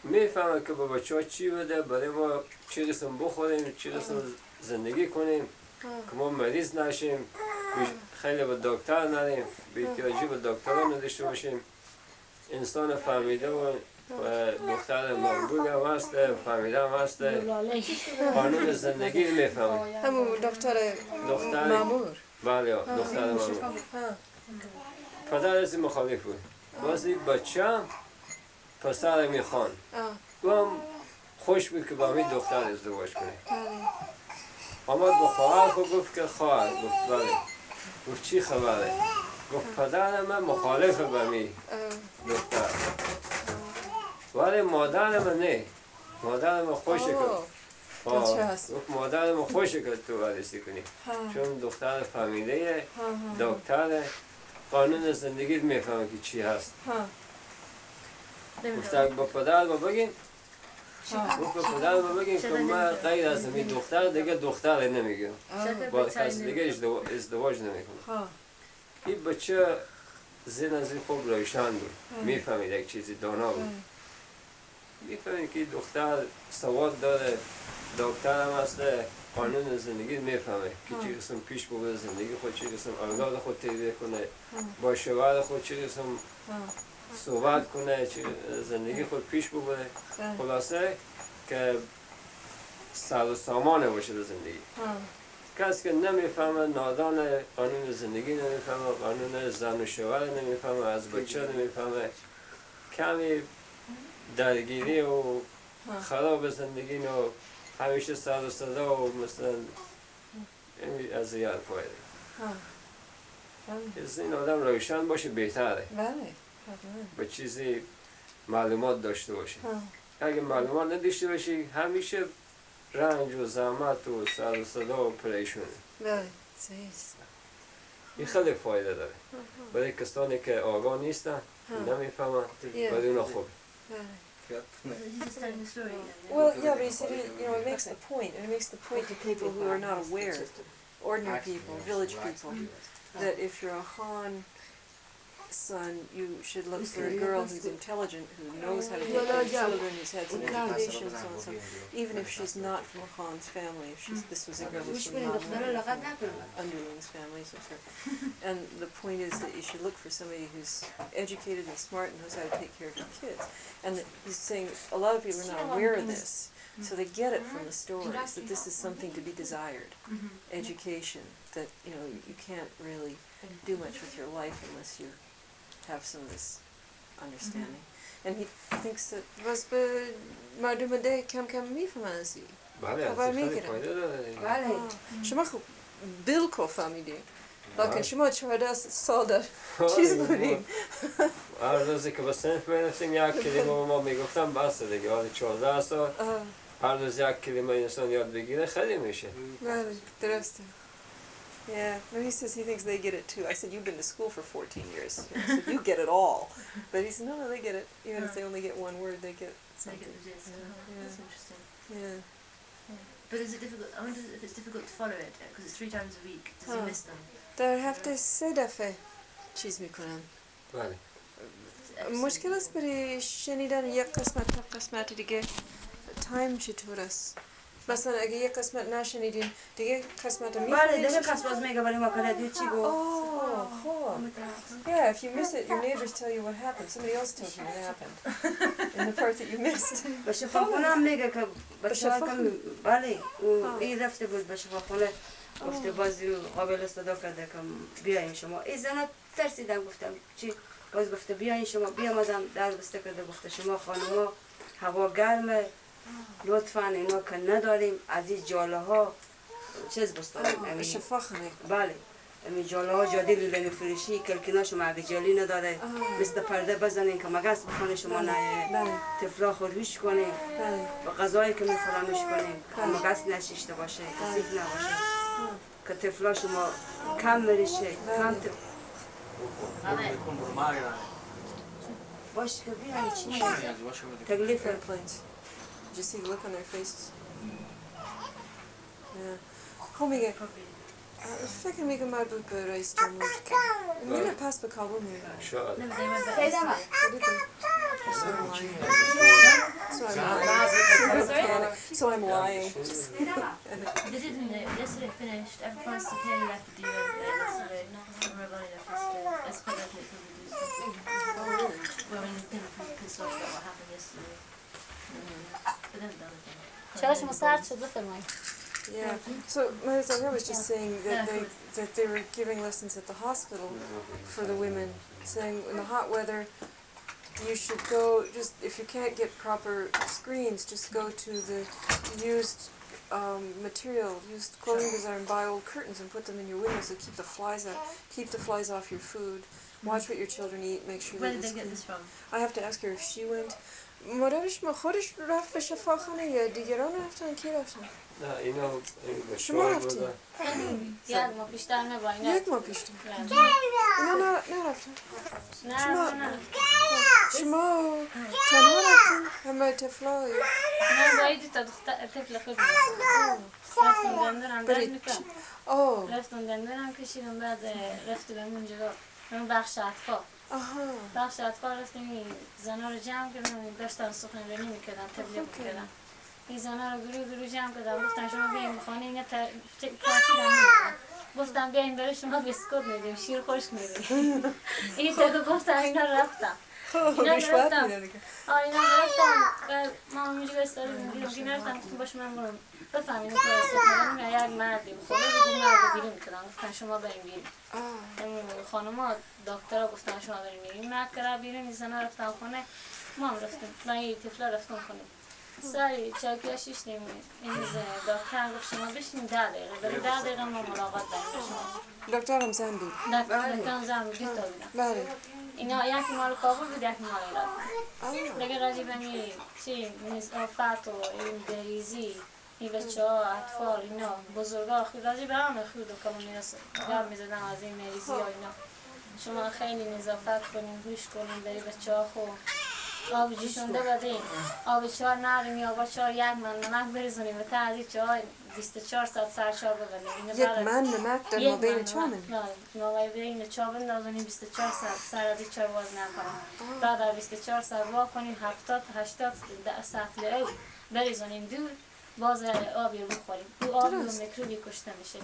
[SPEAKER 4] میفهمه که با بچه ها چی بده، برای ما چی قسم بخوریم، چی قسم زندگی کنیم که ما مریض نشیم، خیلی به دکتر نریم، بی‌احتیاجی به دکتر نداشته باشیم. انسان فهمیده و دختر مقبول هم هست، فهمیده هم هست، قانون زندگی میفهمه.
[SPEAKER 1] همون دکتر مأمور.
[SPEAKER 4] بله دختر مأمور. پدر از این مخالف بود. باز این بچه هم پسر میخوان او هم خوش بود که با همین دختر ازدواج کنه. آمد با خواهر خود گفت که خواهر، گفت بله. گفت چی خبره؟ گفت پدر من مخالفه با همین دختر، ولی مادر من نه، مادر من خوشه که گفت مادر من خوشه که تو وارسی کنی چون دختر فامیله دکتر قانون زندگی میفهمه که چی هست. گفت با پدر ما بگین، گفت با پدر ما بگین که من غیر از همین دختر دیگه دختر نمیگم، با کسی دیگه ازدواج نمیکنم. این بچه ذهن از این خوب روشن بود، میفهمید یک چیزی دانا بود، میفهمید که دختر سواد داره، دکتر هم هست، قانون زندگی میفهمه که چی قسم پیش ببره زندگی خود، چی قسم اولاد خود تربیت کنه، با شوهر خود چی قسم صحبت کنه، چی زندگی خود پیش ببره. خلاصه که سر و سامانه باشه در زندگی. کسی که نمیفهمه، نادان، قانون زندگی نمیفهمه، قانون زن و شوهر نمیفهمه، از بچه نمیفهمه، کمی درگیری و خراب زندگی و همیشه سر و صدا و مثلا اذیت پایده. از این آدم روشن باشه بهتره.
[SPEAKER 1] بله حتما.
[SPEAKER 4] به چیزی معلومات داشته باشی. اگه معلومات نداشته باشی همیشه رنج و زحمت و سر و صدا و پریشونی.
[SPEAKER 1] بله صحیح.
[SPEAKER 4] این خیلی فایده داره. برای کسانی که آگاه نیستن نمیفهمن برای اونا خوبه.
[SPEAKER 1] Well, yeah, but he said, it makes the point, and it makes the point to people who are not aware, ordinary people, village people, that if you're a Han son, you should look for a girl who's intelligent, who knows how to take care of children, who's had some education, and so on and so on. Even if she's not from a Khan's family, if this was a girl who's from underlings families, and the point is that you should look for somebody who's educated and smart and knows how to take care of your kids. And he's saying a lot of people are not aware of this, so they get it from the stories that this is something to be desired. Education, that you can't really do much with your life unless you have some of this understanding. And he thinks that was مردم ده کم کم میفهمن ازی.
[SPEAKER 4] بله
[SPEAKER 1] خبر میگیرن.
[SPEAKER 3] بله.
[SPEAKER 1] شما خوب بالکل فهمیدین. لکن شما 14 سال در چیز بودین.
[SPEAKER 4] هر روزی که به صنف میرسیم یک کلمه ما میگفتم بس دیگه. حالا 14 سال هر روز یک کلمه انسان یاد بگیره خیلی میشه.
[SPEAKER 1] بله درسته. Yeah, but he says he thinks they get it too. I said, you've been to school for 14 years. I said, you get it all. But he said, no, they get it. Even if they only get one word, they get something.
[SPEAKER 2] They get the gist. That's interesting.
[SPEAKER 1] Yeah.
[SPEAKER 2] But is it difficult? I wonder if it's difficult to follow it because it's 3 times a week. Does he miss them?
[SPEAKER 1] در هفته 3 دفعه چیز میکنن.
[SPEAKER 4] بله.
[SPEAKER 1] مشکل است برای شنیدن یک قسمت تا قسمت دیگه تایم چطور است؟ مثلا اگه یک قسمت نشنیدین دیگه قسمت رو
[SPEAKER 3] بله
[SPEAKER 1] میخونید.
[SPEAKER 3] دیگه قسمت میگه برای ما کردی چی گفت.
[SPEAKER 1] خوب. Yeah, if you miss it, your neighbors tell you what happened. Somebody else told you what happened. In the part that you missed.
[SPEAKER 3] به شفاخونه هم میگه که بله این رفته بود به شفاخونه گفته بازی قابل صدا کرده که بیاین شما. این زنها ترسیدن گفتم چی؟ باز گفته بیاین شما. بیامدم در بسته کرده گفته شما خانوما هوا گرمه لطفاً اینا که نداریم از این جاله ها چیز بستانیم.
[SPEAKER 1] شفاخونه.
[SPEAKER 3] بله این جاله ها جادی لیلمی فروشی کلکینا شما اگه جالی نداره مثل پرده بزنین که مگس بخونه شما نه تفلا خوروش کنین و غذایی که میخورنش کنین که مگس نشیشته باشه کسیف نباشه که تفلا شما کم مرشه کم باشه که بیایی چی تکلیف
[SPEAKER 1] Did you see the look on their faces? Yeah. خب میگه فکر میگه مربوط به رئیس جمهور میره پس به کابل میره
[SPEAKER 4] شاید.
[SPEAKER 1] So I'm lying.
[SPEAKER 2] They didn't. Yesterday finished. Everyone's okay. Left the deal yesterday. Everybody left yesterday. It's quite likely to do something. Well, I mean, it's going to be pissed off about what happened yesterday. But then done it.
[SPEAKER 6] چرا شما سرد شد بفرمایید.
[SPEAKER 1] Yeah. So my ظاهر was just saying that they were giving lessons at the hospital for the women, saying in the hot weather you should go just if you can't get proper screens, just go to the used material, used clothing bazaar and buy old curtains and put them in your windows to keep the flies out, keep the flies off your food. Watch what your children eat. Make sure.
[SPEAKER 2] Where did they get this from?
[SPEAKER 1] I have to ask her if she went. مادرش ما خودش رفت به شفاخانه یا دیگران رفتن کی رفتن؟
[SPEAKER 4] نه اینا
[SPEAKER 1] شما رفتین؟
[SPEAKER 6] یک ماه پیشتر نباین.
[SPEAKER 1] یک ماه پیشتر. اینا نرفتن.
[SPEAKER 6] نه.
[SPEAKER 1] شما تنها رفتین؟ همه طفلای؟
[SPEAKER 6] نه باید تا طفل خود رفتم دندونم درد میکنم. رفتم دندونم کشیدم بعد رفتم اونجا اون بخش اطفال. بخش اطفال رفتیم زنها رو جمع کردم داشتن سخنرانی میکردن تبلیغ میکردن. این زنها رو گروه جمع کردم گفتن شما بیاین خانه اینا تاثیر هم گفتم بیاین برای شما بسکوت میدیم شیر خشک میدیم. این تا گفتم اینا رفتم. اینا رفتم. ما اونجا استاد میگیرم که نرفتم که باشه من برم بفهمین که سخنرانی یک مردی خونه بگیم مرد بیرون میکردن گفتن شما بریم بیرون. خانوما دکترها گفتن شما بریم بیرون مرد کرد بیرون این زنها رفتن خونه ما هم رفتیم من یه طفلا رفتم خونه سری چاکی شیش نیمه این دکتر گفت شما بشین 10 دقیقه برای 10 دقیقه ما ملاقات داریم شما
[SPEAKER 1] دکتر هم زن بود.
[SPEAKER 6] دکتر زن بود تا بودم
[SPEAKER 1] بله.
[SPEAKER 6] اینا یکی مال کابل بود یکی مال ایران. دیگه راجع به می چی نظافت و این بریزی این بچه ها اطفال اینا بزرگا خود راجع به همه خود و کلون میرسه گرد میزدن از این مریضی ها اینا شما خیلی نظافت کنین گوش کنین بری بچه ها خود آب جوشونده بدین آب چهار نریم یا آب چهار یک من نمک بریزونیم و تا از این چهار 24 ساعت سرشار ببندیم
[SPEAKER 1] یک من نمک در مابین چامن؟
[SPEAKER 6] ما بین چا بندازونیم 24 ساعت سر از این چهار باز نکنیم بعد از 24 ساعت وا کنیم 70-80 سطل او بریزونیم دور باز آبی رو بخوریم او آبی رو میکروبی کشته میشه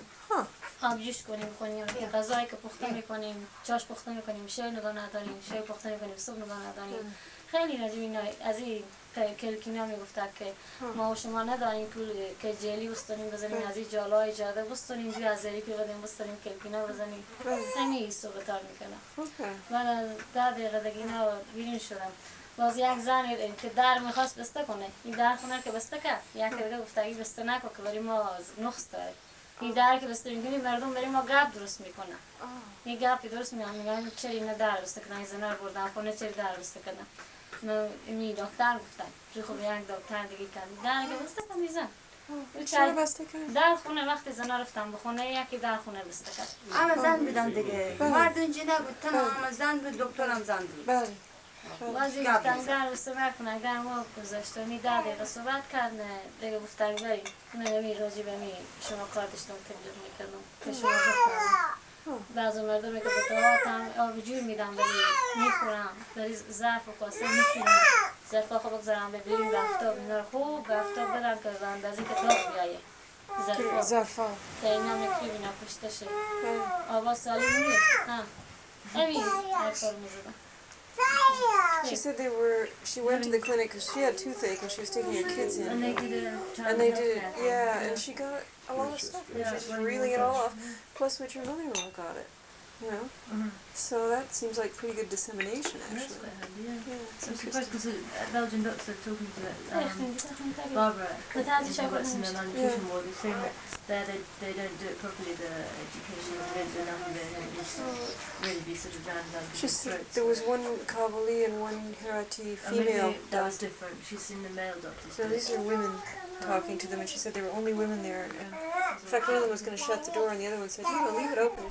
[SPEAKER 6] آب جوش کنیم بخوریم که غذایی که پخته میکنیم چاش پخته میکنیم شای نگاه نداریم شای پخته میکنیم صبح نگاه نداریم خیلی راجع اینا از این کلکینا میگفته که ما و شما نداریم که جلی بستانیم بزنیم از این جالای جاده بستانیم جو از زری که بدیم بستانیم کلکینا بزنیم همین صحبت ها میکنم من از 10 دقیقه دیگه اینا بیرون شدم باز یک زن که در میخواست بسته کنه این در خونه که بسته کرد یک دیگه گفته اگه بسته نکن که برای ما نقص داره این در که بسته میکنیم مردم برای ما گپ درست میکنن این گپی درست میگن چرا اینا در بسته کردن این زنها بردن خونه چرا در بسته کردن این دکتر گفتن خب یک دکتر دیگه کرد در که بسته کن میزن
[SPEAKER 1] چرا بسته کرد؟
[SPEAKER 6] در خونه وقتی زنها رفتن به خونه یکی در خونه بسته کرد
[SPEAKER 3] همه زن بودن دیگه مرد اینجا نبود تمام زن بود دکترم زن بود
[SPEAKER 1] بله
[SPEAKER 6] بازی گفتن در بسته نکنن در ما گذاشتن 10 دقیقه صحبت کردن دیگه گفتن بریم نمی راجی به می شما کار داشتم تبلیغ میکردم که شما بفرمایید بعضی مردمی که به طاعت آب جور میدم ولی میخورم ولی ظرف و کاسه میشونم ظرفا خوب بگذارم ببریم به افتاب اینا رو خوب به افتاب برم که به اندازه که داغ بیایه
[SPEAKER 1] ظرفا
[SPEAKER 6] که اینا میکریب اینا پشته شه آبا سالی میره همین حرفا رو میزدم
[SPEAKER 1] She said she went to the clinic because she had toothache and she was taking her kids in.
[SPEAKER 6] And they did it.
[SPEAKER 1] And they did it, yeah, and she got a lot of stuff. She's reeling it all off. Plus, what your mother-in-law got it, you know. So that seems like pretty good dissemination, actually.
[SPEAKER 2] So I'm surprised because a Belgian doctor talking to Barbara, works in the malnutrition ward, was saying that they don't do it properly, the education, they don't do enough of it, and it needs to really be sort of jammed down people's throats.
[SPEAKER 1] There was one Kabuli and one Herati female.
[SPEAKER 2] Maybe that was different. She's seen the male doctors.
[SPEAKER 1] So these are women talking to them, and she said there were only women there. And in fact, one of them was going to shut the door, and the other one said, "No, leave it open."